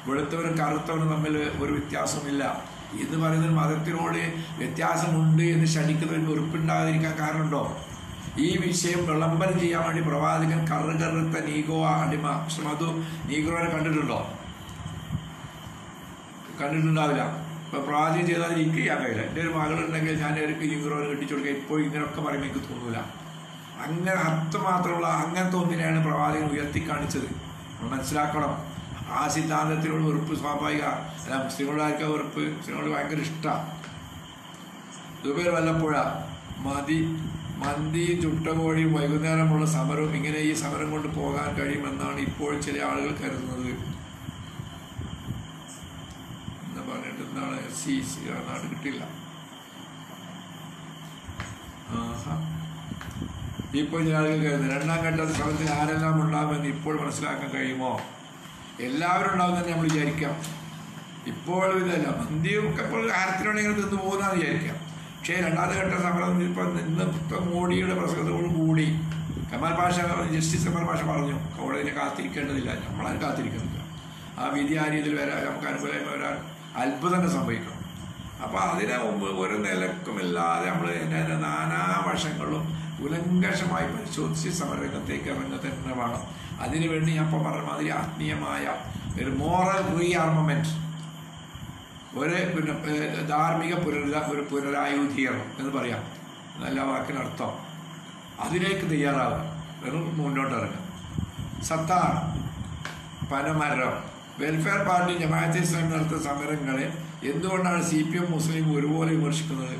വെളുത്തവനും കറുത്തവനും തമ്മിൽ ഒരു വ്യത്യാസവുമില്ല എന്ന് പറയുന്നത് മതത്തിനോട് വ്യത്യാസമുണ്ട് എന്ന് ശഠിക്കുന്നവർക്ക് ഉറപ്പുണ്ടാകാതിരിക്കാൻ കാരണമുണ്ടോ? ഈ വിഷയം വിളംബരം ചെയ്യാൻ വേണ്ടി പ്രവാചകൻ കറുകറുത്ത നീഗോ അടിമ അത് നീഗ്രോനെ കണ്ടിട്ടുണ്ടാവില്ല. ഇപ്പൊ പ്രവാചകൻ ചെയ്താൽ എനിക്ക് ചെയ്യാൻ കഴിയില്ല. എൻ്റെ ഒരു മകളുണ്ടെങ്കിൽ ഞാൻ എനിക്ക് നീഗ്രോനെ കെട്ടിച്ചു കൊടുക്കുക. ഇപ്പോൾ ഇങ്ങനെയൊക്കെ പറയുമ്പോൾ എനിക്ക് തോന്നൂല. അങ്ങനെ അത്രമാത്രമുള്ള അങ്ങനത്തെ ഒന്നിനെയാണ് പ്രവാചകൻ ഉയർത്തി കാണിച്ചത്. മനസ്സിലാക്കണം. ആ സിദ്ധാന്തത്തിനോട് വെറുപ്പ് സ്വാഭാവിക. അല്ല, മുസ്ലിങ്ങളായിരിക്കും വെറുപ്പ്, മുസ്ലിങ്ങളോട് ഭയങ്കര ഇഷ്ടമാണ്. ഇതുപേർ വല്ലപ്പോഴ മന്തി ചുട്ടകോഴിയും വൈകുന്നേരമുള്ള സമരവും ഇങ്ങനെ ഈ സമരം കൊണ്ട് പോകാൻ കഴിയുമെന്നാണ് ഇപ്പോൾ ചില ആളുകൾ കരുതുന്നത് എന്ന് പറഞ്ഞിട്ട് എന്താണ് നാട് കിട്ടില്ല. ഇപ്പോൾ ചില ആളുകൾ കരുതുന്നത് രണ്ടാം ഘട്ട സമരത്തിൽ ആരെല്ലാം ഉണ്ടാകുമെന്ന് ഇപ്പോൾ മനസ്സിലാക്കാൻ കഴിയുമോ? എല്ലാവരും ഉണ്ടാകുമെന്ന് നമ്മൾ വിചാരിക്കാം. ഇപ്പോഴും ഇതല്ല, മന്തിയും ഒക്കെ ഇപ്പോൾ ആരത്തിനുണ്ടെങ്കിൽ നിന്ന് പോകുന്നതെന്ന് വിചാരിക്കാം. പക്ഷേ രണ്ടാമത്തെ ഘട്ട സമരം ഇപ്പം ഇന്നത്തെ മോഡിയുടെ പ്രസംഗത്തോട് കൂടി ജസ്റ്റിസ് കമാൽ പാഷ പറഞ്ഞു, കോടതിനെ കാത്തിരിക്കേണ്ടതില്ല, നമ്മളാരും കാത്തിരിക്കുന്നില്ല. ആ വിധി ആ രീതിയിൽ വരാൻ നമുക്ക് അനുകൂലമായി വരാൻ അത്ഭുതം സംഭവിക്കണം. അപ്പോൾ അതിനെ മുമ്പ് ഒരു നിലക്കുമില്ലാതെ നമ്മൾ അതിൻ്റെ നാനാവശങ്ങളും ഉലങ്കഷമായി പരിശോധിച്ച് സമരരംഗത്തേക്ക് ഇറങ്ങുക തന്നെ വേണം. അതിനുവേണ്ടി ഞാൻ ഇപ്പോൾ പറഞ്ഞ മാതിരി ആത്മീയമായ ഒരു മോറൽ റീആർമമെന്റ്, ഒരു ധാർമ്മിക പുനരായുധീകരണം എന്ന് പറയാം, നല്ല വാക്കിനർത്ഥം. അതിലേക്ക് തയ്യാറാവുക, വെറും മുന്നോട്ടിറങ്ങുക. സത്താർ പനമരം വെൽഫെയർ പാർട്ടി ജമാഅത്തെ ഇസ്ലാമി നടത്തുന്ന സമരങ്ങളെ എന്തുകൊണ്ടാണ് CPM മുസ്ലിം ഒരുപോലെ വിമർശിക്കുന്നത്?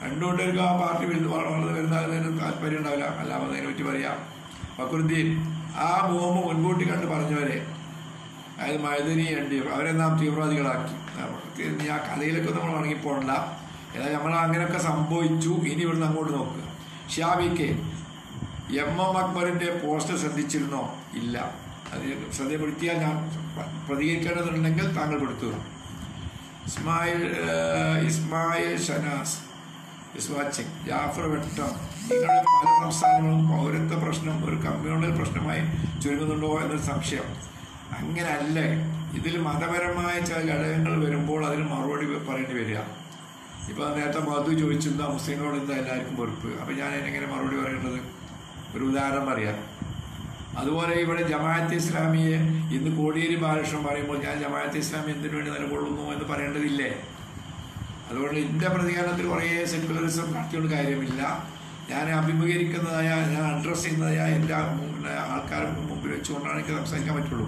രണ്ടുകൂട്ടർക്ക് ആ പാർട്ടി വളർന്നു വരുന്നതിന് താല്പര്യം ഉണ്ടാവില്ല. അല്ലാതെ അതിനെ പറ്റി പറയാം. ഫക്രുദ്ദീൻ ആ ബോംബ് മുൻകൂട്ടി കണ്ട് പറഞ്ഞവരെ, അതായത് മൈദനി NDF അവരെ നാം തീവ്രവാദികളാക്കി. ആ കഥയിലൊക്കെ നമ്മൾ ഇറങ്ങിപ്പോകണ്ട. ഏതായാലും നമ്മൾ അങ്ങനെയൊക്കെ സംഭവിച്ചു. ഇനി ഇവിടുന്ന് അങ്ങോട്ട് നോക്കുക. ഷാബിക്ക് MM അക്ബറിൻ്റെ പോസ്റ്റ് ശ്രദ്ധിച്ചിരുന്നോ? ഇല്ല. അത് ശ്രദ്ധപ്പെടുത്തിയാൽ ഞാൻ പ്രതികരിക്കേണ്ടതുണ്ടെങ്കിൽ താങ്കൾ കൊടുത്തു. Ismail Shanaz is watching. ജാഫർ വെട്ടം, നിങ്ങളുടെ പല സംസ്ഥാനങ്ങളും പൗരത്വ പ്രശ്നം ഒരു കമ്മ്യൂണൽ പ്രശ്നമായി ചുരുങ്ങുന്നുണ്ടോ എന്നൊരു സംശയം. അങ്ങനല്ലേ, ഇതിൽ മതപരമായ ചില ഘടകങ്ങൾ വരുമ്പോൾ അതിന് മറുപടി പറയേണ്ടി വരിക. ഇപ്പോൾ നേരത്തെ മധു ചോദിച്ചിരുന്ന മുസ്ലിങ്ങളോട് എന്താ എല്ലാവർക്കും വെറുപ്പ്, അപ്പോൾ ഞാൻ എങ്ങനെ മറുപടി പറയേണ്ടത്? ഒരു ഉദാഹരണം പറയാം. അതുപോലെ ഇവിടെ ജമാഅത്തെ ഇസ്ലാമിയെ ഇന്ന് കോടിയേരി ബാലകൃഷ്ണൻ പറയുമ്പോൾ ഞാൻ ജമാഅത്തെ ഇസ്ലാമി എന്തിനു വേണ്ടി നിലകൊള്ളുന്നു എന്ന് പറയേണ്ടതില്ലേ? അതുകൊണ്ട് എൻ്റെ പ്രതികരണത്തിൽ കുറേ സെക്യുലറിസം നടത്തിയോണ്ട് കാര്യമില്ല. ഞാൻ അഭിമുഖീകരിക്കുന്നതായ, ഞാൻ അഡ്രസ്സ് ചെയ്യുന്നതായ എൻ്റെ ആൾക്കാർക്ക് മുമ്പിൽ വെച്ചുകൊണ്ടാണ് എനിക്ക് സംസാരിക്കാൻ പറ്റുള്ളൂ.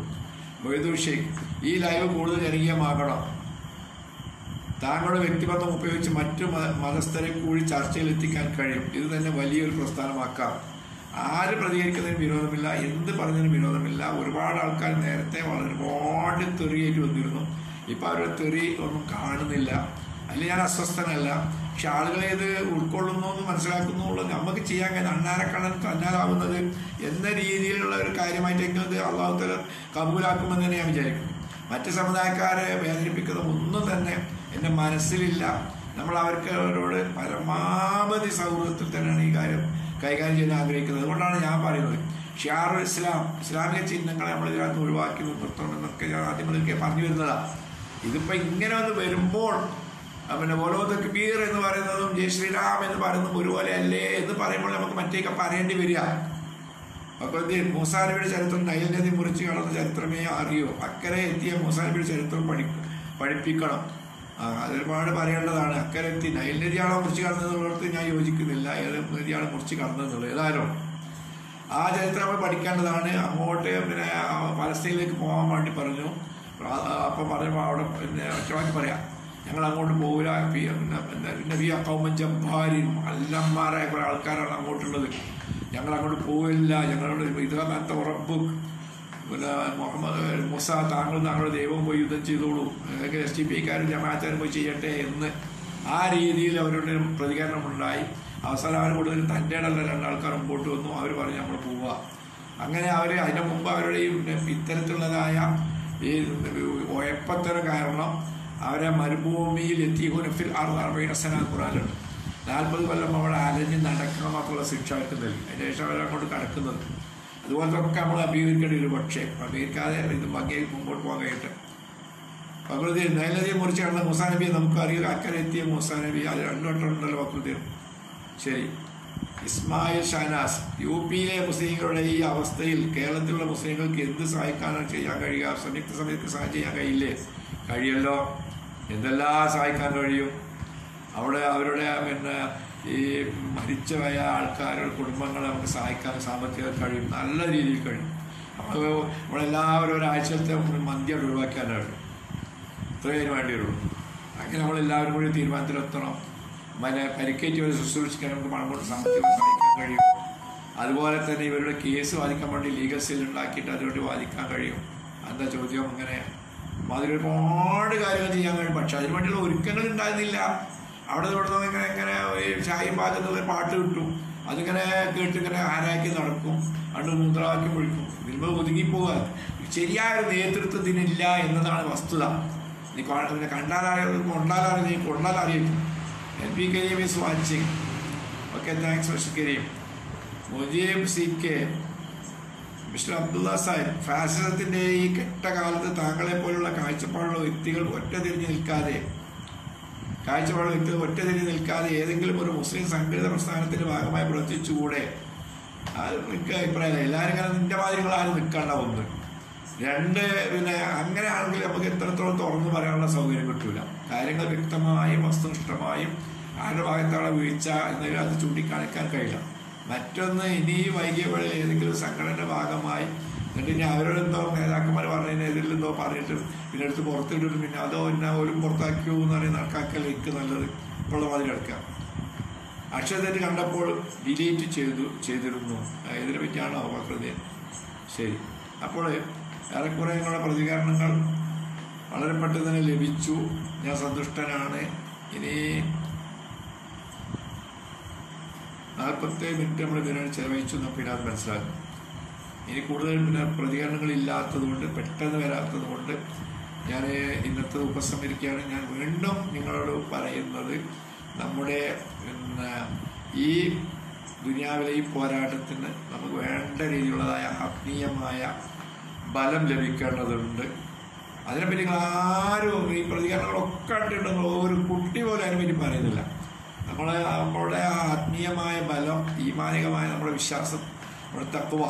മൊയ്തൂർ ഷെയ്ഖ്, ഈ ലൈവ് കൂടുതൽ ജനകീയമാകണം. താങ്കളുടെ വ്യക്തിബന്ധം ഉപയോഗിച്ച് മറ്റു മതസ്ഥരെ കൂടി ചർച്ചയിൽ എത്തിക്കാൻ കഴിയും. ഇത് തന്നെ വലിയൊരു പ്രസ്ഥാനമാക്കാം. ആര് പ്രതികരിക്കുന്നതിന് വിരോധമില്ല, എന്ത് പറഞ്ഞതിന് വിരോധമില്ല. ഒരുപാട് ആൾക്കാർ നേരത്തെ ഒരുപാട് തെറിയേറ്റ് വന്നിരുന്നു. ഇപ്പം അവരുടെ തെറി ഒന്നും കാണുന്നില്ല. അതിൽ ഞാൻ അസ്വസ്ഥനല്ല. പക്ഷെ ആളുകളെ ഇത് ഉൾക്കൊള്ളുന്നു എന്ന് മനസ്സിലാക്കുന്നുള്ളൂ. നമുക്ക് ചെയ്യാൻ കഴിയുന്ന അണ്ണാരക്കണ്ണൻ തന്നാലാവുന്നത് എന്ന രീതിയിലുള്ള ഒരു കാര്യമായിട്ടെങ്കിലും ഇത് അള്ളാഹുതആല കബൂലാക്കുമെന്ന് തന്നെ ഞാൻ വിചാരിക്കുന്നു. മറ്റ് സമുദായക്കാരെ വേദനിപ്പിക്കുന്ന ഒന്നും തന്നെ എൻ്റെ മനസ്സിലില്ല. നമ്മൾ അവരോട് പരമാവധി സൗഹൃദത്തിൽ തന്നെയാണ് ഈ കാര്യം കൈകാര്യം ചെയ്യാൻ ആഗ്രഹിക്കുന്നത്. അതുകൊണ്ടാണ് ഞാൻ പറയുന്നത് ഷിയാറുൽ ഇസ്ലാം, ഇസ്ലാമിക ചിഹ്നങ്ങളെ നമ്മൾ ഇതിനകത്ത് ഒഴിവാക്കി നിർത്തണമെന്നൊക്കെ ഞാൻ ആദ്യമൊക്കെ പറഞ്ഞു വരുന്നതാണ്. ഇതിപ്പോൾ ഇങ്ങനെ ഒന്ന് വരുമ്പോൾ പിന്നെ ഓരോ തക്ബീർ എന്ന് പറയുന്നതും ജയ് ശ്രീരാം എന്ന് പറയുന്നതും ഒരുപോലെ അല്ലേ എന്ന് പറയുമ്പോൾ നമുക്ക് മറ്റേക്ക് പറയേണ്ടി വരിക. അപ്പോൾ മൂസാ നബിയുടെ ചരിത്രം നൈൽ നദി മുറിച്ച് കടന്ന ചരിത്രമേ അറിയൂ. അക്കരെ എത്തിയ മൂസാ നബിയുടെ ചരിത്രം പഠിപ്പിക്കണം. അതൊരുപാട് പറയേണ്ടതാണ്. അക്കരെ എത്തി നൈൽ നദിയാണോ മുറിച്ച് കടന്നതെന്നുള്ളത് ഞാൻ യോജിക്കുന്നില്ല. ഏത് നദിയാണ് മുറിച്ച് കടന്നതെന്നുള്ളത് ഏതായാലും ആ ചരിത്രം നമ്മൾ പഠിക്കേണ്ടതാണ്. അങ്ങോട്ട് പിന്നെ പലസ്തീനിലേക്ക് പോകാൻ വേണ്ടി പറഞ്ഞു. അപ്പം പറഞ്ഞപ്പോൾ അവിടെ പിന്നെ ഒറ്റവാക്കി പറയാം, ഞങ്ങൾ അങ്ങോട്ട് പോകില്ല. പിന്നെ കൗമൻ ജബ്ബാരിൻ അല്ലന്മാരായ കുറേ ആൾക്കാരാണ് അങ്ങോട്ടുള്ളത്. ഞങ്ങൾ അങ്ങോട്ട് പോവില്ല. ഞങ്ങളോട് ഇതാത്ത ഉറബുക്ക് പിന്നെ മുസ താങ്കളുടെ ദൈവം പോയി യുദ്ധം ചെയ്തോളൂ, SDPക്കാരും ജമാഅത്തുകാരും പോയി ചെയ്യട്ടെ എന്ന് ആ രീതിയിൽ അവരുടെ പ്രതികരണം ഉണ്ടായി. അവസാനം അവർ കൂടുതൽ തൻ്റെ ഇടല്ല രണ്ടാൾക്കാർ മുമ്പോട്ട് വന്നു. അവർ പറഞ്ഞു നമ്മൾ പോവുക. അങ്ങനെ അവർ അതിന് മുമ്പ് അവരുടെ ഈ ഇത്തരത്തിലുള്ളതായ ഈ ഒയപ്പത്തരം കാരണം അവരെ മരുഭൂമിയിൽ എത്തിഹുനഫിൽ 40 ഖുറാനുണ്ട്. 40 കൊല്ലം അവിടെ അലഞ്ഞ് നടക്കണം മാത്രമുള്ള ശിക്ഷ അവർക്ക് നൽകി. അതിന് ശേഷം അവരങ്ങോട്ട് കടക്കുന്നത്. അതുപോലത്തെ ഒക്കെ നമ്മൾ അഭിമുഖീകരിക്കേണ്ടി വരും. പക്ഷേ അഭിമുഖിക്കാതെ ഇത് ഭംഗിയായി മുമ്പോട്ട് പോകാൻ കഴിയട്ടെ. പ്രകൃതി നൈലതിയെ മുറിച്ച് കടന്ന മൂസാ നബിയെ നമുക്കറിയില്ല. അക്കരെ എത്തിയ മൂസാ നബി അത് 2 വട്ടം ഉണ്ടല്ലോ പ്രകൃതിയും. ശരി. ഇസ്മായിൽ ഷാനാസ്, UPയിലെ മുസ്ലിങ്ങളുടെ ഈ അവസ്ഥയിൽ കേരളത്തിലുള്ള മുസ്ലിങ്ങൾക്ക് എന്ത് സഹായിക്കാനാണ് ചെയ്യാൻ കഴിയുക? സംയുക്ത സമയത്ത് സഹായം ചെയ്യാൻ കഴിയില്ലേ? കഴിയല്ലോ. എന്തെല്ലാം സഹായിക്കാൻ കഴിയും? അവിടെ അവരുടെ പിന്നെ ഈ മരിച്ചുപോയ ആൾക്കാരുടെ കുടുംബങ്ങളെ നമുക്ക് സഹായിക്കാൻ സാമ്പത്തികം കഴിയും, നല്ല രീതിയിൽ കഴിയും. അപ്പോൾ നമ്മളെല്ലാവരും ഒരാഴ്ചത്തെ മന്തിയോട് ഒഴിവാക്കാനാണ്. ഇത്രയും വേണ്ടിയുള്ളൂ. അങ്ങനെ നമ്മളെല്ലാവരും കൂടി തീരുമാനത്തിലെത്തണം. പരിക്കേറ്റവരെ ശുശ്രൂഷിക്കാൻ നമുക്ക് പണം കൊണ്ട് സാമ്പത്തികം സഹായിക്കാൻ കഴിയും. അതുപോലെ തന്നെ ഇവരുടെ കേസ് വാദിക്കാൻ വേണ്ടി ലീഗൽ സെൽ ഉണ്ടാക്കിയിട്ട് അതിനുവേണ്ടി വാദിക്കാൻ കഴിയും. എന്താ ചോദ്യം? അങ്ങനെ അതിൽ ഒരുപാട് കാര്യങ്ങൾ ചെയ്യാൻ കഴിയും. പക്ഷെ അതിനു വേണ്ടിയുള്ള ഒരുക്കങ്ങൾ ഉണ്ടായിരുന്നില്ല. അവിടെ ഇവിടുന്ന് ഇങ്ങനെ ചായയും പാചകത്തിൽ പാട്ട് കിട്ടും. അതിങ്ങനെ കേട്ടിങ്ങനെ ആരാക്കി നടക്കും, അണ്ട് മുദ്രാവാക്യം വിളിക്കും. ഇതിന്മേൽ ഒതുങ്ങിപ്പോവുക. ശരിയായ നേതൃത്വം ഇതിനില്ല എന്നതാണ് വസ്തുത. നീ കണ്ടാലറിയാം, കൊണ്ടാലറിയാം, നീ കൊണ്ടാലറിയും. LP Karim is watching. Okay, thanks mister Karim. Mujeeb CK, mister Abdullah Sahib, ഫാസിസത്തിന്റെ ഈ കെട്ട കാലത്ത് താങ്കളെ പോലുള്ള കാഴ്ചപ്പാടുള്ള വ്യക്തികൾ ഒറ്റതിരിഞ്ഞ് നിൽക്കാതെ ഏതെങ്കിലും ഒരു മുസ്ലിം സംഘടിത പ്രസ്ഥാനത്തിന്റെ ഭാഗമായി പ്രവർത്തിച്ചുകൂടെ? അത് എനിക്ക് അഭിപ്രായമില്ല. എല്ലാവരും ഇങ്ങനെ നിന്റെ മാതിരികൾ ആരും നിൽക്കേണ്ട. 1. 2, പിന്നെ അങ്ങനെ ആണെങ്കിൽ നമുക്ക് എത്രത്തോളം തുറന്നു പറയാനുള്ള സൗകര്യം കിട്ടൂല. കാര്യങ്ങൾ വ്യക്തമായും വസ്തുനിഷ്ഠമായും ആരുടെ ഭാഗത്താണ് വീഴ്ച എന്നതിൽ അത് ചൂണ്ടിക്കാണിക്കാൻ കഴിയില്ല. മറ്റൊന്ന്, ഇനി വൈകിയ വേളയിൽ ഏതെങ്കിലും സംഘടനയുടെ ഭാഗമായി എന്നിട്ട് ഇനി അവരോടെന്തോ നേതാക്കന്മാർ പറഞ്ഞതിനെതിരെന്തോ പറഞ്ഞിട്ട് പിന്നെ എടുത്ത് പുറത്തിട്ടിട്ട് പിന്നെ അതോ എന്നെ ഓരും പുറത്താക്കിയോ എന്ന് പറയുന്ന കണക്കാക്കൽ എനിക്ക് നല്ലത് ഇപ്പോൾ മാതിരി എടുക്കാം. അക്ഷരതെറ്റ് കണ്ടപ്പോൾ ഡിലീറ്റ് ചെയ്തിരുന്നു. ഇതിനെ പറ്റിയാണോ പ്രകൃതി? ശരി. അപ്പോൾ ഏറെക്കുറെ നിങ്ങളുടെ പ്രതികരണങ്ങൾ വളരെ പെട്ടെന്ന് തന്നെ ലഭിച്ചു. ഞാൻ സന്തുഷ്ടനാണ്. ഇനി 47 മിനിറ്റ് നമ്മൾ ഇതിനാണ് ചെലവഴിച്ചു. പിന്നെ അത് മനസ്സിലാക്കും. ഇനി കൂടുതൽ പിന്നെ പ്രതികരണങ്ങളില്ലാത്തത് കൊണ്ട്, പെട്ടെന്ന് വരാത്തത് കൊണ്ട് ഞാൻ ഇന്നത്തെ ഉപസംഹരിക്കുകയാണ്. ഞാൻ വീണ്ടും നിങ്ങളോട് പറയുന്നത്, നമ്മുടെ ഈ ദുനിയാവിലെ ഈ പോരാട്ടത്തിന് നമുക്ക് വേണ്ട രീതിയിലുള്ളതായ ആത്മീയമായ ബലം ലഭിക്കേണ്ടതുണ്ട്. അതിനെപ്പറ്റി ആരും ഈ പ്രതികരണങ്ങളൊക്കെ കണ്ടിട്ടുണ്ടെങ്കിൽ ഒരു കുട്ടി പോലും അതിനെപ്പറ്റി പറയുന്നില്ല. നമ്മളുടെ ആത്മീയമായ ബലം, ഈമാനികമായ നമ്മുടെ വിശ്വാസം, നമ്മുടെ തഖ്വ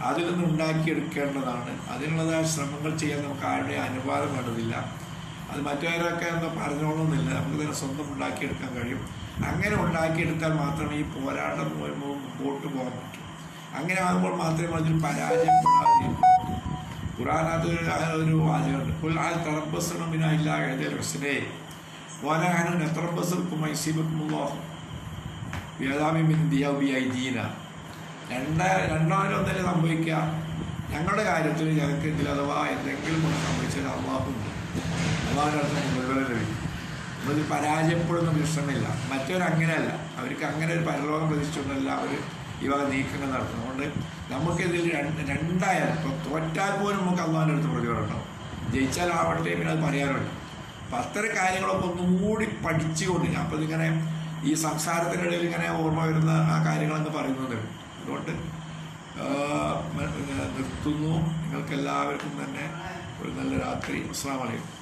അതിൽ നിന്ന് ഉണ്ടാക്കിയെടുക്കേണ്ടതാണ്. അതിനുള്ളതായ ശ്രമങ്ങൾ ചെയ്യാൻ നമുക്ക് ആരുടെയും അനുവാദം വേണ്ടതില്ല. അത് മറ്റവരൊക്കെ എന്താ പറഞ്ഞോളണമെന്നില്ല. നമുക്ക് തന്നെ സ്വന്തം ഉണ്ടാക്കിയെടുക്കാൻ കഴിയും. അങ്ങനെ ഉണ്ടാക്കിയെടുത്താൽ മാത്രമേ ഈ പോരാട്ടം മുമ്പോട്ട് പോകാൻ പറ്റൂ. അങ്ങനെ ആകുമ്പോൾ മാത്രമേ അതിൽ പരാജയപ്പെടാതിരിക്കൂ. ഖുർആനകത്ത് ഒരു വാചകമുണ്ട്, ഖുൽ തറബ്ബസ്ന ഇല്ലാ ഇഹ്ദൽ ഹുസ്നൈ വനഹ്നു നതറബ്ബസു ബികും യസീബകുമുല്ലാഹു ബിഅദാബിൻ മിൻ ഇന്ദിയ ബിഐദീന. രണ്ടാമതൊന്നല്ലേ സംഭവിക്കുക. ഞങ്ങളുടെ കാര്യത്തിൽ ഞങ്ങൾക്ക് ഇതിൽ അഥവാ എന്തെങ്കിലും ഒന്ന് സംഭവിച്ചാൽ അള്ളാഹുണ്ട്, അള്ളാഹുവിൻ്റെ അടുത്ത് മുഴുവൻ ലഭിക്കും. നമ്മളിത് പരാജയപ്പെടുന്ന പ്രശ്നമില്ല. മറ്റവരങ്ങനെയല്ല. അവർക്ക് അങ്ങനെ ഒരു പരലോകം പ്രതീക്ഷിച്ചുകൊണ്ടല്ല അവർ ഈ വക നീക്കങ്ങൾ നടത്തുന്നത്. അതുകൊണ്ട് നമുക്കിതിൽ രണ്ടായാലും ഇപ്പം തോറ്റാൽ പോലും നമുക്ക് അള്ളാഹുവിൻ്റെ അടുത്ത് പ്രതിഫലം ഉണ്ടാവും. ജയിച്ചാൽ ആവട്ടെ, പിന്നെ അത് പറയാനുണ്ട്. അപ്പം അത്തരം കാര്യങ്ങളൊക്കെ ഒന്നുകൂടി പഠിച്ചുകൊണ്ട് അപ്പോൾ ഇതിങ്ങനെ ഈ സംസാരത്തിനിടയിൽ ഇങ്ങനെ ഓർമ്മ വരുന്ന ആ കാര്യങ്ങളൊക്കെ പറയുന്നത്. അതുകൊണ്ട് നിർത്തുന്നു. നിങ്ങൾക്ക് എല്ലാവർക്കും തന്നെ ഒരു നല്ല രാത്രി. അസ്സലാമു അലൈക്കും.